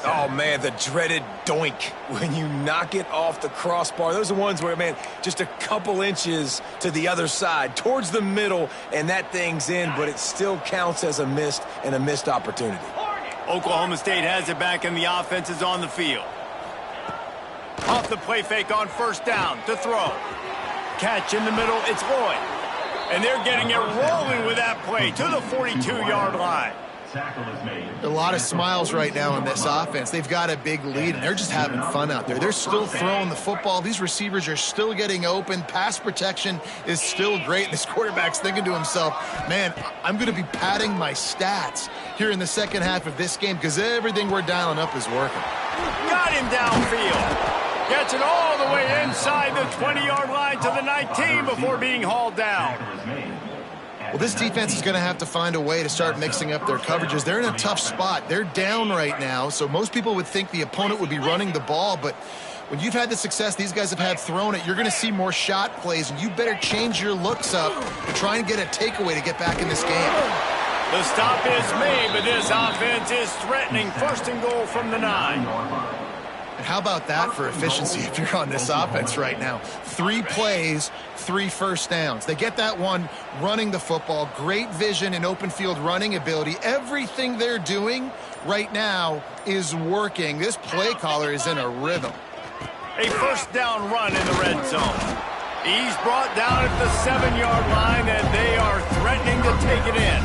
Oh, man, the dreaded doink when you knock it off the crossbar. Those are ones where, man, just a couple inches to the other side, towards the middle, and that thing's in, but it still counts as a missed opportunity. Oklahoma State has it back, and the offense is on the field. Off the play fake on 1st down to throw. Catch in the middle, it's Lloyd. And they're getting it rolling with that play to the 42-yard line. A lot of smiles right now on this offense. They've got a big lead, and they're just having fun out there. They're still throwing the football. These receivers are still getting open. Pass protection is still great. This quarterback's thinking to himself, man, I'm going to be padding my stats here in the second half of this game because everything we're dialing up is working. Got him downfield. Gets it all the way inside the 20-yard line to the 19 before being hauled down. Well, this defense is going to have to find a way to start mixing up their coverages. They're in a tough spot. They're down right now, so most people would think the opponent would be running the ball, but when you've had the success these guys have had throwing it, you're going to see more shot plays, and you better change your looks up to try and get a takeaway to get back in this game. The stop is made, but this offense is threatening 1st and goal from the 9. And how about that for efficiency if you're on this offense right now? 3 plays, 3 first downs. They get that one running the football. Great vision and open field running ability. Everything they're doing right now is working. This play caller is in a rhythm. A 1st down run in the red zone. He's brought down at the 7-yard line, and they are threatening to take it in.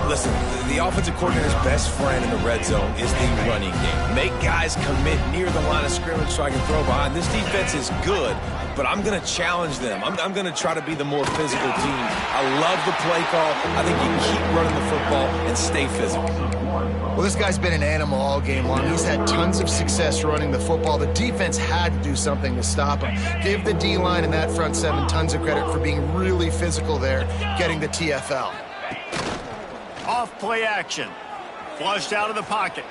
Listen, the offensive coordinator's best friend in the red zone is the running game. Make guys commit near the line of scrimmage so I can throw behind. This defense is good, but I'm going to challenge them. I'm going to try to be the more physical team. I love the play call. I think you can keep running the football and stay physical. Well, this guy's been an animal all game long. He's had tons of success running the football. The defense had to do something to stop him. Give the D-line and that front 7 tons of credit for being really physical there, getting the TFL. Off play action. Flushed out of the pocket.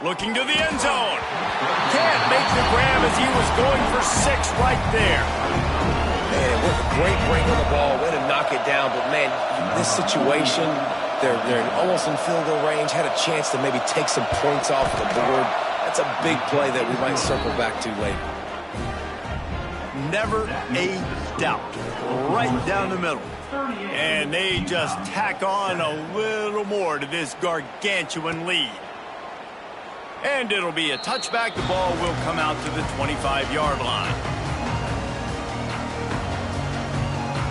Looking to the end zone. Can't make the grab as he was going for 6 right there. Man, what a great break on the ball. Way to knock it down. But, man, this situation, they're almost in field goal range. Had a chance to maybe take some points off the board. That's a big play that we might circle back to later. Never a doubt. Right down the middle. And they just tack on a little more to this gargantuan lead. And it'll be a touchback. The ball will come out to the 25-yard line.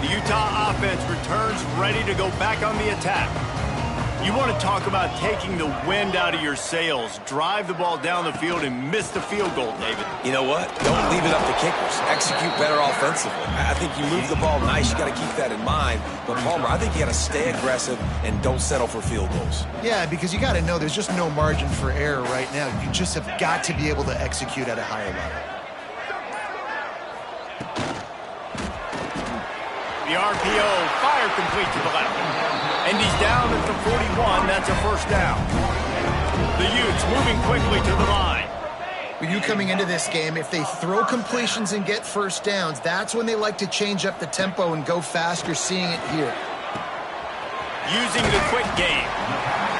The Utah offense returns ready to go back on the attack. You want to talk about taking the wind out of your sails. Drive the ball down the field and miss the field goal, David. You know what? Don't leave it up to kickers. Execute better offensively. I think you move the ball nice. You got to keep that in mind. But, Palmer, I think you got to stay aggressive and don't settle for field goals. Yeah, because you got to know there's just no margin for error right now. You just have got to be able to execute at a higher level. The The RPO fired complete to the left. And he's down at the 41. That's a first down. The Utes moving quickly to the line. With you coming into this game, if they throw completions and get first downs, that's when they like to change up the tempo and go faster, seeing it here. Using the quick game.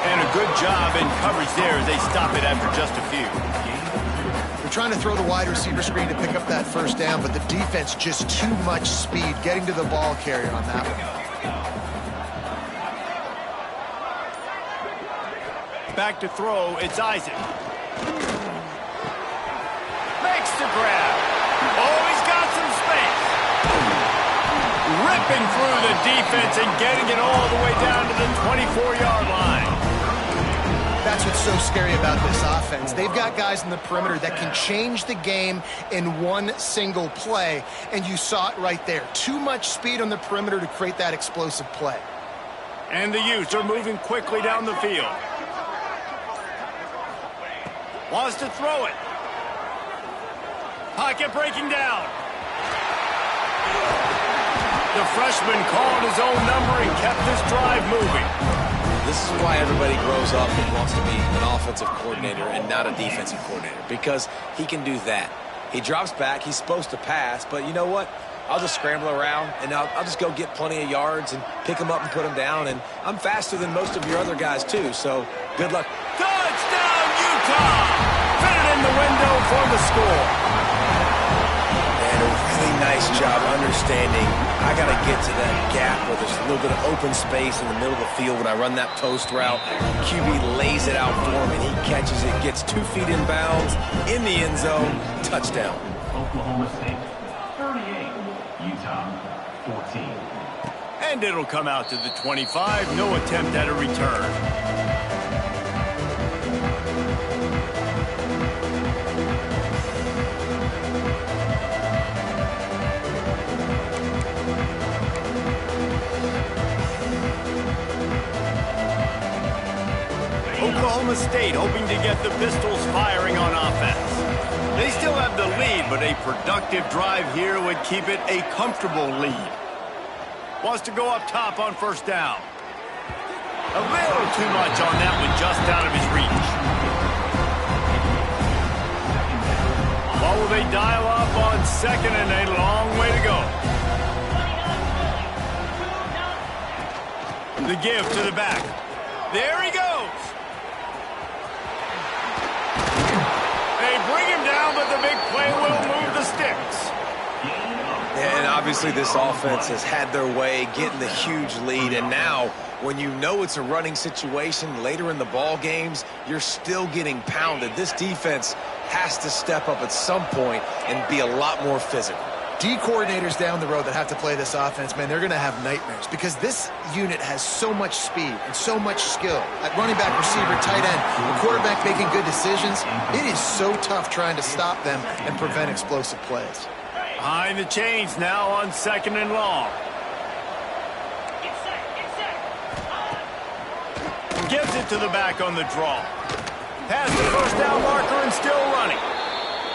And a good job in coverage there as they stop it after just a few. They're trying to throw the wide receiver screen to pick up that first down, but the defense just too much speed getting to the ball carrier on that one. Back to throw, it's Isaac. Makes the grab. Oh, he's got some space. Ripping through the defense and getting it all the way down to the 24-yard line. That's what's so scary about this offense. They've got guys in the perimeter that can change the game in one single play, and you saw it right there. Too much speed on the perimeter to create that explosive play. And the Utes are moving quickly down the field. Wants to throw it. Pocket breaking down. The freshman called his own number and kept this drive moving. This is why everybody grows up and wants to be an offensive coordinator and not a defensive coordinator, because he can do that. He drops back. He's supposed to pass, but you know what? I'll just scramble around, and I'll just go get plenty of yards and pick them up and put them down, and I'm faster than most of your other guys, too, so good luck. Touchdown, Utah! Fit it in the window for the score. And a really nice job understanding I got to get to that gap where there's a little bit of open space in the middle of the field when I run that post route. QB lays it out for him, and he catches it, gets 2 feet in bounds, in the end zone, touchdown. Oklahoma State 38, Utah 14. And it'll come out to the 25. No attempt at a return. Oklahoma State hoping to get the Pistols firing on offense. They still have the lead, but a productive drive here would keep it a comfortable lead. Wants to go up top on first down. A little too much on that one, just out of his reach. What will they dial up on second, and a long way to go. The give to the back. There he goes. They bring him down, but the big play will move the sticks. And obviously this offense has had their way, getting the huge lead, and now when you know it's a running situation later in the ball games, you're still getting pounded. This defense has to step up at some point and be a lot more physical. D coordinators down the road that have to play this offense, man, they're going to have nightmares because this unit has so much speed and so much skill. At running back, receiver, tight end, the quarterback making good decisions, it is so tough trying to stop them and prevent explosive plays. Behind the chains now on second and long. Gives it to the back on the draw. Past the first down marker and still running.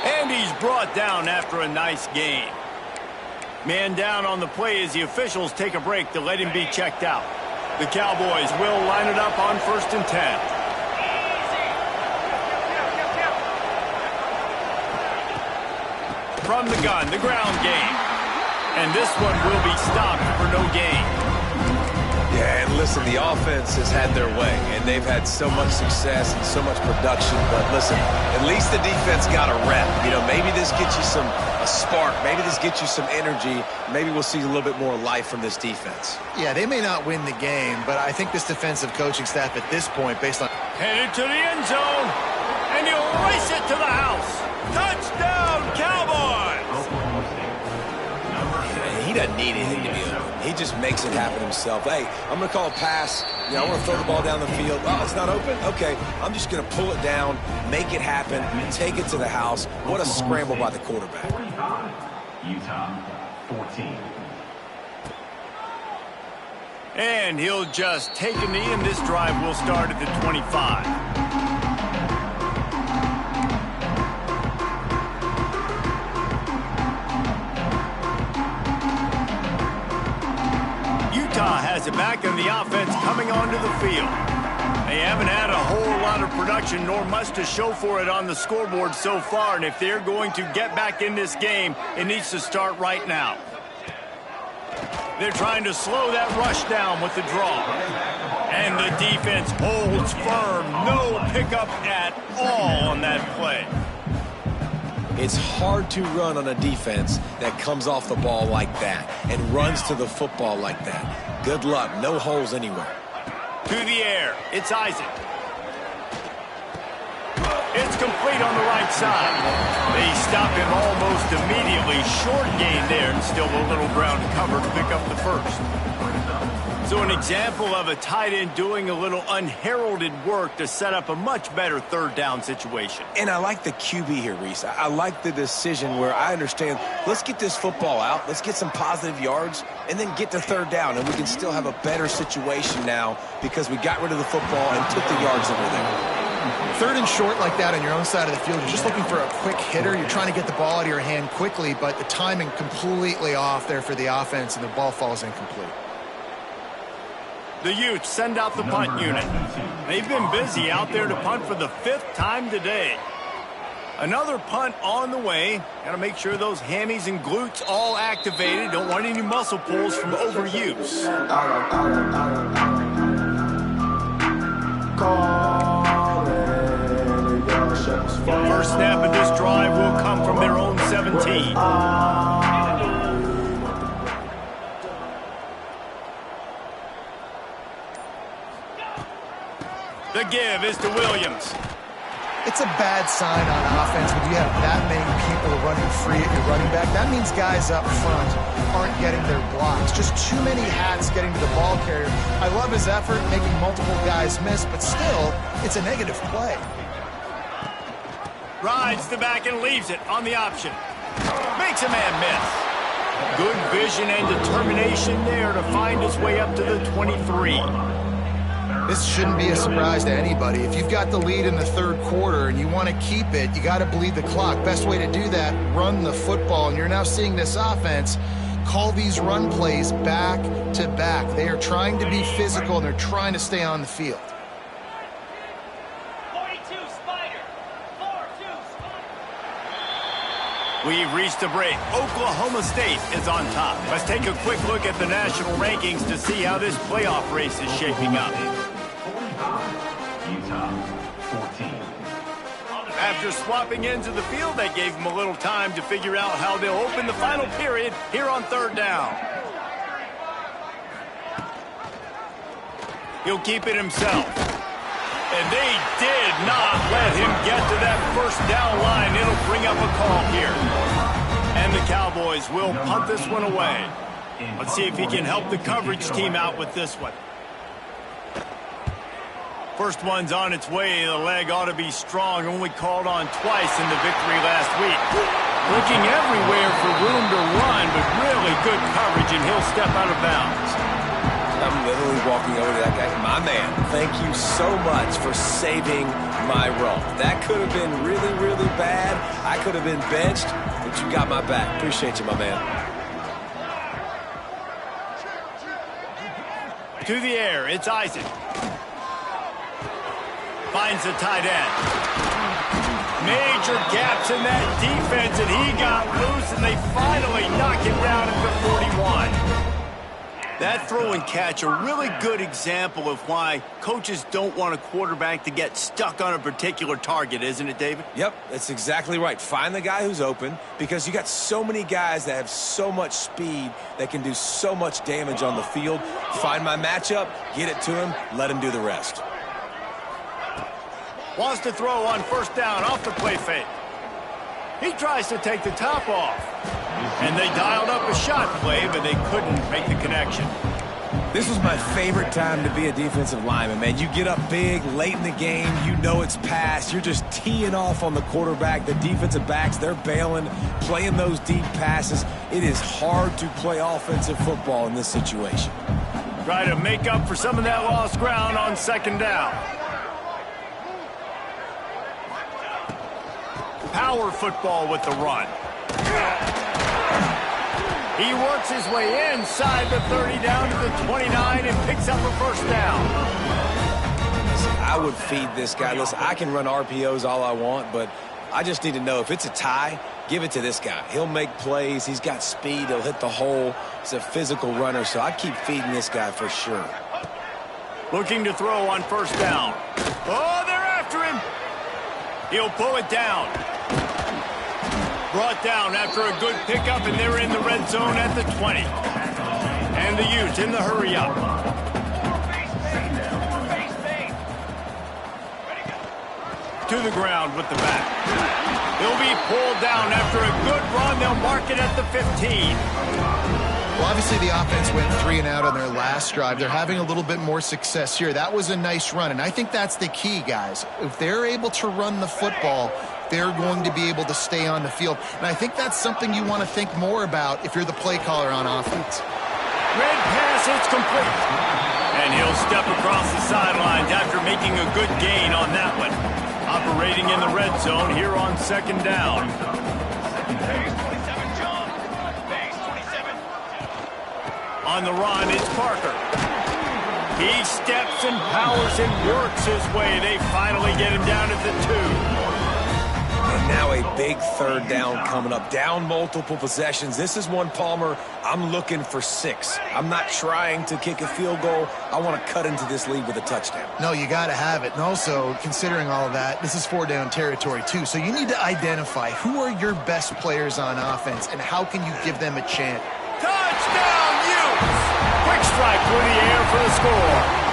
And he's brought down after a nice gain. Man down on the play as the officials take a break to let him be checked out. The Cowboys will line it up on 1st and 10. From the gun, the ground game. And this one will be stopped for no gain. Yeah, and listen, the offense has had their way, and they've had so much success and so much production. But listen, at least the defense got a rep. You know, maybe this gets you a spark. Maybe this gets you some energy. Maybe we'll see a little bit more life from this defense. Yeah, they may not win the game, but I think this defensive coaching staff at this point, based on... Headed to the end zone, and he'll race it to the house. Touchdown, Cowboys! He doesn't need anything to be open. He just makes it happen himself. Hey, I'm going to call a pass. You know, I want to throw the ball down the field. Oh, it's not open? Okay, I'm just going to pull it down, make it happen, take it to the house. What a scramble by the quarterback. 45, Utah 14. And he'll just take a knee, and this drive will start at the 25. back in the offense coming onto the field. They haven't had a whole lot of production, nor much to show for it on the scoreboard so far, and if they're going to get back in this game, it needs to start right now. They're trying to slow that rush down with the draw. And the defense holds firm. No pickup at all on that play. It's hard to run on a defense that comes off the ball like that and runs to the football like that. Good luck. No holes anywhere. To the air. It's Isaac. It's complete on the right side. They stop him almost immediately. Short gain there, and still a little ground cover to pick up the first. So an example of a tight end doing a little unheralded work to set up a much better third down situation. And I like the QB here, Reese. I like the decision where I understand, let's get this football out, let's get some positive yards, and then get to third down, and we can still have a better situation now because we got rid of the football and took the yards that were there. Third and short like that on your own side of the field, you're just looking for a quick hitter. You're trying to get the ball out of your hand quickly, but the timing completely off there for the offense, and the ball falls incomplete. The Utes send out the punt unit. They've been busy out there to punt for the 5th time today. Another punt on the way. Got to make sure those hammies and glutes all activated. Don't want any muscle pulls from overuse. First snap of this drive will come from their own 17. The give is to Williams. It's a bad sign on offense when you have that many people running free at your running back. That means guys up front aren't getting their blocks. Just too many hats getting to the ball carrier. I love his effort, making multiple guys miss, but still, it's a negative play. Rides the back and leaves it on the option. Makes a man miss. Good vision and determination there to find his way up to the 23. This shouldn't be a surprise to anybody. If you've got the lead in the third quarter and you want to keep it, you got to bleed the clock. Best way to do that, run the football. And you're now seeing this offense call these run plays back to back. They are trying to be physical, and they're trying to stay on the field. 42 Spider. 4-2 Spider. We've reached a break. Oklahoma State is on top. Let's take a quick look at the national rankings to see how this playoff race is shaping up. Utah, 14. After swapping ends of the field, that gave them a little time to figure out how they'll open the final period here on third down. He'll keep it himself. And they did not let him get to that first down line. It'll bring up a call here. And the Cowboys will punt this one away. Let's see if he can help the coverage team out with this one. First one's on its way. The leg ought to be strong. Only called on twice in the victory last week. Looking everywhere for room to run, but really good coverage, and he'll step out of bounds. I'm literally walking over to that guy. My man, thank you so much for saving my run. That could have been really, really bad. I could have been benched, but you got my back. Appreciate you, my man. To the air, it's Isaac. Finds the tight end. Major gaps in that defense, and he got loose, and they finally knock him down at the 41. That throw and catch, a really good example of why coaches don't want a quarterback to get stuck on a particular target, isn't it, David? Yep, that's exactly right. Find the guy who's open, because you got so many guys that have so much speed that can do so much damage on the field. Find my matchup, get it to him, let him do the rest. Wants to throw on first down off the play fake. He tries to take the top off. And they dialed up a shot play, but they couldn't make the connection. This was my favorite time to be a defensive lineman, man. You get up big, late in the game, you know it's past. You're just teeing off on the quarterback. The defensive backs, they're bailing, playing those deep passes. It is hard to play offensive football in this situation. Try to make up for some of that lost ground on second down. Power football with the run. He works his way inside the 30 down to the 29 and picks up a first down. I would feed this guy. Listen, I can run RPOs all I want, but I just need to know if it's a tie, give it to this guy. He'll make plays. He's got speed. He'll hit the hole. He's a physical runner, so I keep feeding this guy for sure. Looking to throw on first down. Oh, they're after him. He'll pull it down. Brought down after a good pickup, and they're in the red zone at the 20. And the Utes in the hurry-up. To the ground with the back. He'll be pulled down after a good run. They'll mark it at the 15. Well, obviously the offense went 3 and out on their last drive. They're having a little bit more success here. That was a nice run, and I think that's the key, guys. If they're able to run the football, they're going to be able to stay on the field. And I think that's something you want to think more about if you're the play caller on offense. Red pass, it's complete. And he'll step across the sidelines after making a good gain on that one. Operating in the red zone here on second down. On the run, it's Parker. He steps and powers and works his way. They finally get him down at the 2. And now a big third down coming up. Down multiple possessions. This is one, Palmer, I'm looking for 6. I'm not trying to kick a field goal. I want to cut into this lead with a touchdown. No, you got to have it. And also, considering all of that, this is 4-down territory too. So you need to identify who are your best players on offense and how can you give them a chance. Touchdown, Utes! Quick strike through the air for the score.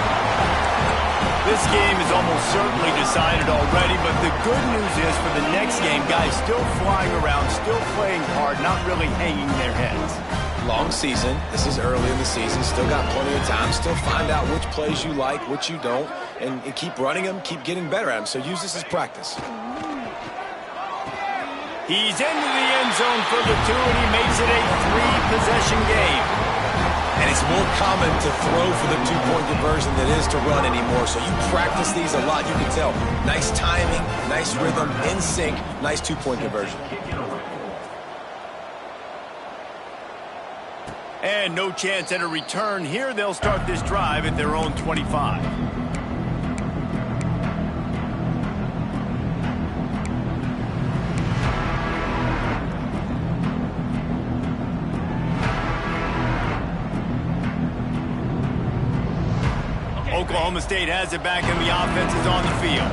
This game is almost certainly decided already, but the good news is for the next game, guys still flying around, still playing hard, not really hanging their heads. Long season. This is early in the season. Still got plenty of time. Still find out which plays you like, which you don't, and keep running them, keep getting better at them. So use this as practice. He's into the end zone for the 2, and he makes it a 3-possession game. And it's more common to throw for the 2-point conversion than it is to run anymore. So you practice these a lot. You can tell. Nice timing, nice rhythm, in sync, nice 2-point conversion. And no chance at a return here. They'll start this drive at their own 25. Oklahoma State has it back and the offense is on the field.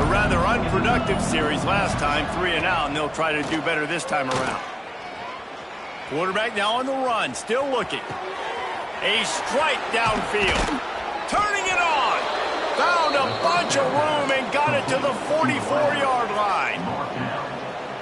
A rather unproductive series last time, 3 and out, and they'll try to do better this time around. Quarterback now on the run, still looking. A strike downfield. Turning it on. Found a bunch of room and got it to the 44-yard line.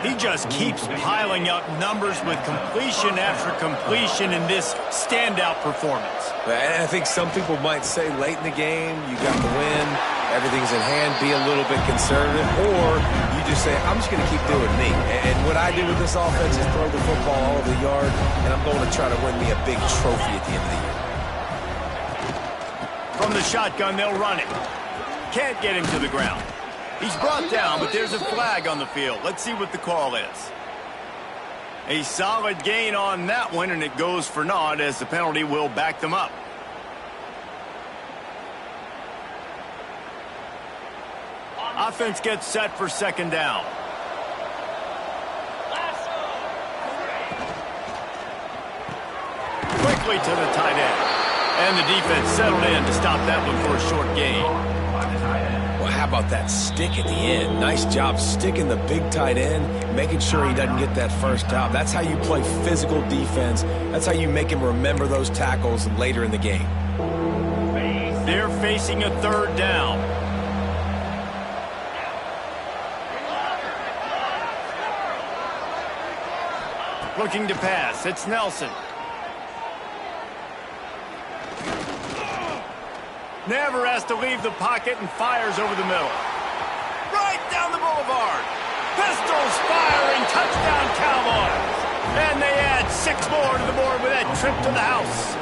He just keeps piling up numbers with completion after completion in this standout performance. And I think some people might say late in the game, you got the win, everything's in hand, be a little bit conservative, or you just say, I'm just going to keep doing me. And what I do with this offense is throw the football all over the yard, and I'm going to try to win me a big trophy at the end of the year. From the shotgun, they'll run it. Can't get him to the ground. He's brought down, but there's a flag on the field. Let's see what the call is. A solid gain on that one, and it goes for naught as the penalty will back them up. Offense gets set for second down. Quickly to the tight end. And the defense settled in to stop that one for a short gain. Well, how about that stick at the end? Nice job sticking the big tight end, making sure he doesn't get that first down. That's how you play physical defense. That's how you make him remember those tackles later in the game. They're facing a third down. Looking to pass. It's Nelson. Never has to leave the pocket and fires over the middle. Right down the boulevard. Pistols firing. Touchdown Cowboys. And they add 6 more to the board with that trip to the house.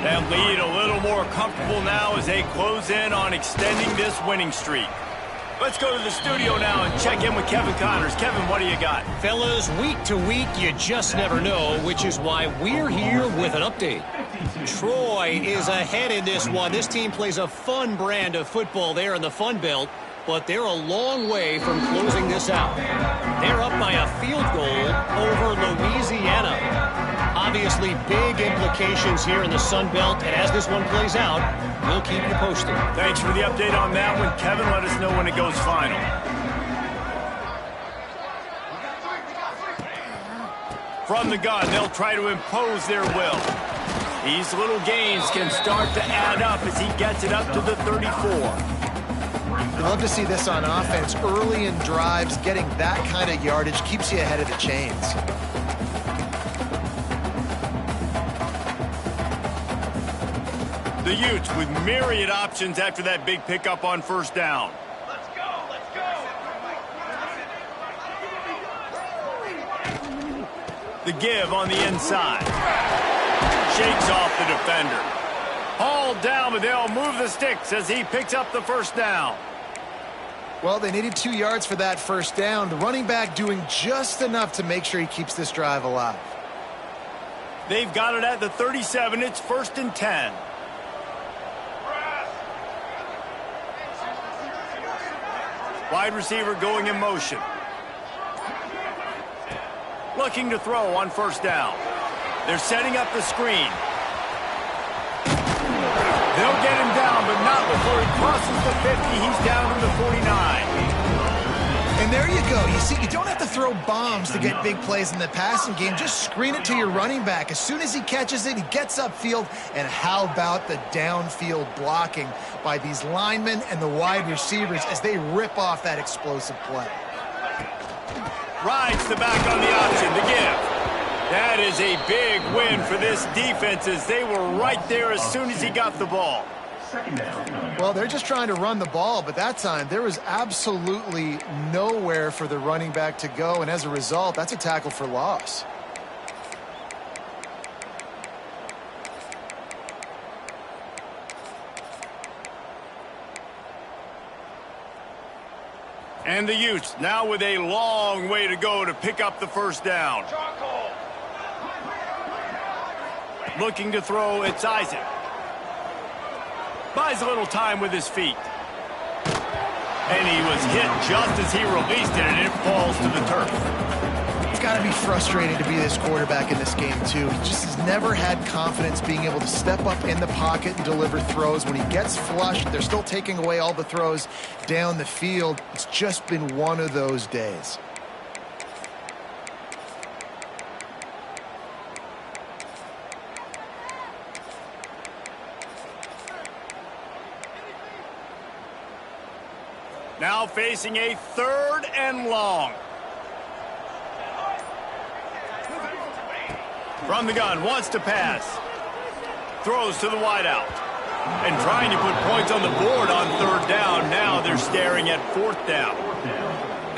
That lead a little more comfortable now as they close in on extending this winning streak. Let's go to the studio now and check in with Kevin Connors. Kevin, what do you got? Fellas, week to week, you just never know, which is why we're here with an update. Troy is ahead in this one. This team plays a fun brand of football there in the Fun Belt, but they're a long way from closing this out. They're up by a field goal over Louisiana. Obviously, big implications here in the Sun Belt, and as this one plays out, we'll keep you posted. Thanks for the update on that one, Kevin. Let us know when it goes final. From the gun, they'll try to impose their will. These little gains can start to add up as he gets it up to the 34. I'd love to see this on offense. Early in drives, getting that kind of yardage keeps you ahead of the chains. The Utes with myriad options after that big pickup on first down. Let's go, let's go. The give on the inside. Shakes off the defender. Hauled down, but they'll move the sticks as he picks up the first down. Well, they needed 2 yards for that first down. The running back doing just enough to make sure he keeps this drive alive. They've got it at the 37. It's 1st and 10. Wide receiver going in motion. Looking to throw on first down. They're setting up the screen. They'll get him down, but not before he crosses the 50. He's down to the 49. And there you go. You see, you don't have to throw bombs to get big plays in the passing game. Just screen it to your running back. As soon as he catches it, he gets upfield. And how about the downfield blocking by these linemen and the wide receivers as they rip off that explosive play? Rides the back on the option to give. That is a big win for this defense as they were right there as soon as he got the ball. Well, they're just trying to run the ball, but that time there was absolutely nowhere for the running back to go, and as a result, that's a tackle for loss. And the Utes now with a long way to go to pick up the first down. Looking to throw, it's Isaac. Buys a little time with his feet. And he was hit just as he released it, and it falls to the turf. It's got to be frustrating to be this quarterback in this game, too. He just has never had confidence being able to step up in the pocket and deliver throws. When he gets flushed, they're still taking away all the throws down the field. It's just been one of those days. Now facing a 3rd and long. From the gun, wants to pass. Throws to the wideout. And trying to put points on the board on 3rd down. Now they're staring at 4th down.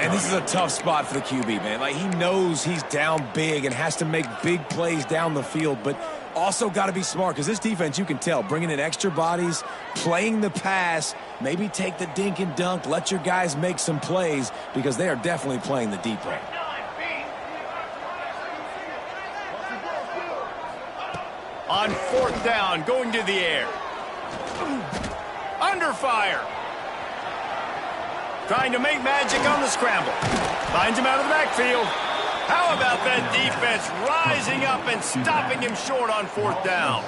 And this is a tough spot for the QB, man. Like, he knows he's down big and has to make big plays down the field, but also got to be smart because this defense, you can tell, bringing in extra bodies, playing the pass, maybe take the dink and dunk, let your guys make some plays because they are definitely playing the deep end. On 4th down, going to the air. Under fire. Trying to make magic on the scramble. Finds him out of the backfield. How about that defense rising up and stopping him short on 4th down?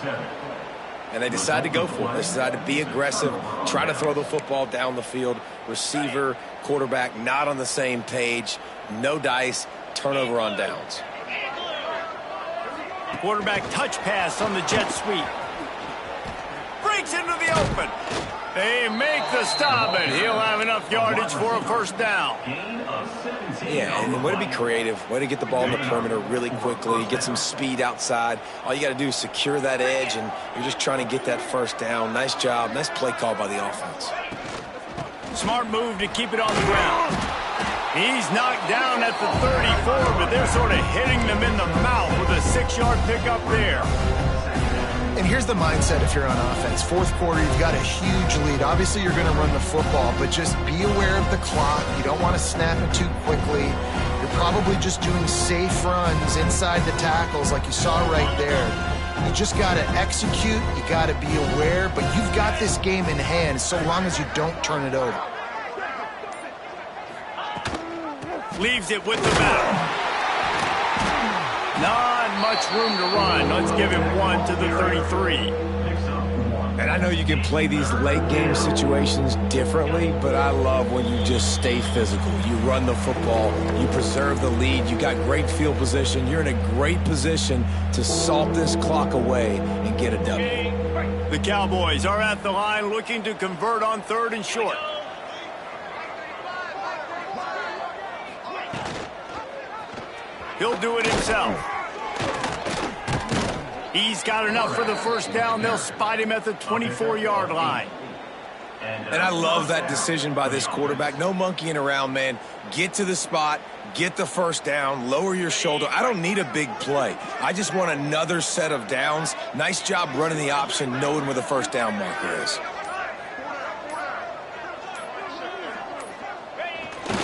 And they decide to go for it. They decide to be aggressive, try to throw the football down the field. Receiver, quarterback, not on the same page. No dice, turnover on downs. Quarterback touch pass on the jet sweep. Breaks into the open. They make the stop, and he'll have enough yardage for a 1st down. Yeah, and way to be creative, way to get the ball in the perimeter really quickly, get some speed outside. All you got to do is secure that edge, and you're just trying to get that 1st down. Nice job, nice play call by the offense. Smart move to keep it on the ground. He's knocked down at the 34, but they're sort of hitting them in the mouth with a 6-yard pickup there. And here's the mindset if you're on offense. Fourth quarter, you've got a huge lead. Obviously, you're going to run the football, but just be aware of the clock. You don't want to snap it too quickly. You're probably just doing safe runs inside the tackles like you saw right there. You just got to execute. You got to be aware, but you've got this game in hand so long as you don't turn it over. Leaves it with the back. Not much room to run. Let's give him one to the 33. And I know you can play these late game situations differently, but I love when you just stay physical. You run the football, you preserve the lead, you got great field position, you're in a great position to salt this clock away and get a W. The Cowboys are at the line looking to convert on 3rd and short. He'll do it himself. He's got enough for the first down. They'll spot him at the 24-yard line. And I love that decision by this quarterback. No monkeying around, man. Get to the spot, get the first down, lower your shoulder. I don't need a big play. I just want another set of downs. Nice job running the option, knowing where the first down marker is.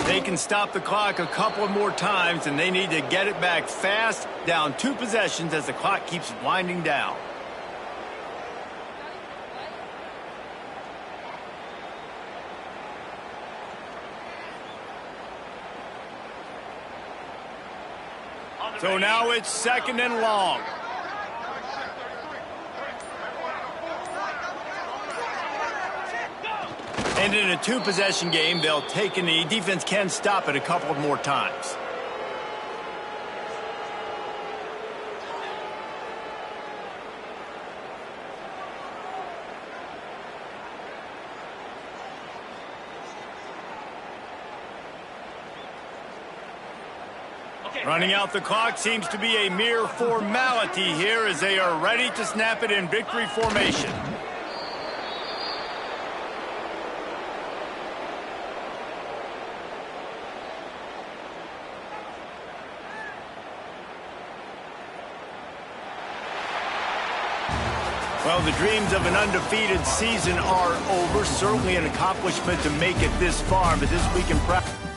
They can stop the clock a couple of more times, and they need to get it back fast, down 2 possessions as the clock keeps winding down. So now it's 2nd and long. And in a 2-possession game, they'll take a knee. Defense can stop it a couple more times. Running out the clock seems to be a mere formality here as they are ready to snap it in victory formation. Well, the dreams of an undefeated season are over. Certainly an accomplishment to make it this far, but this week in practice.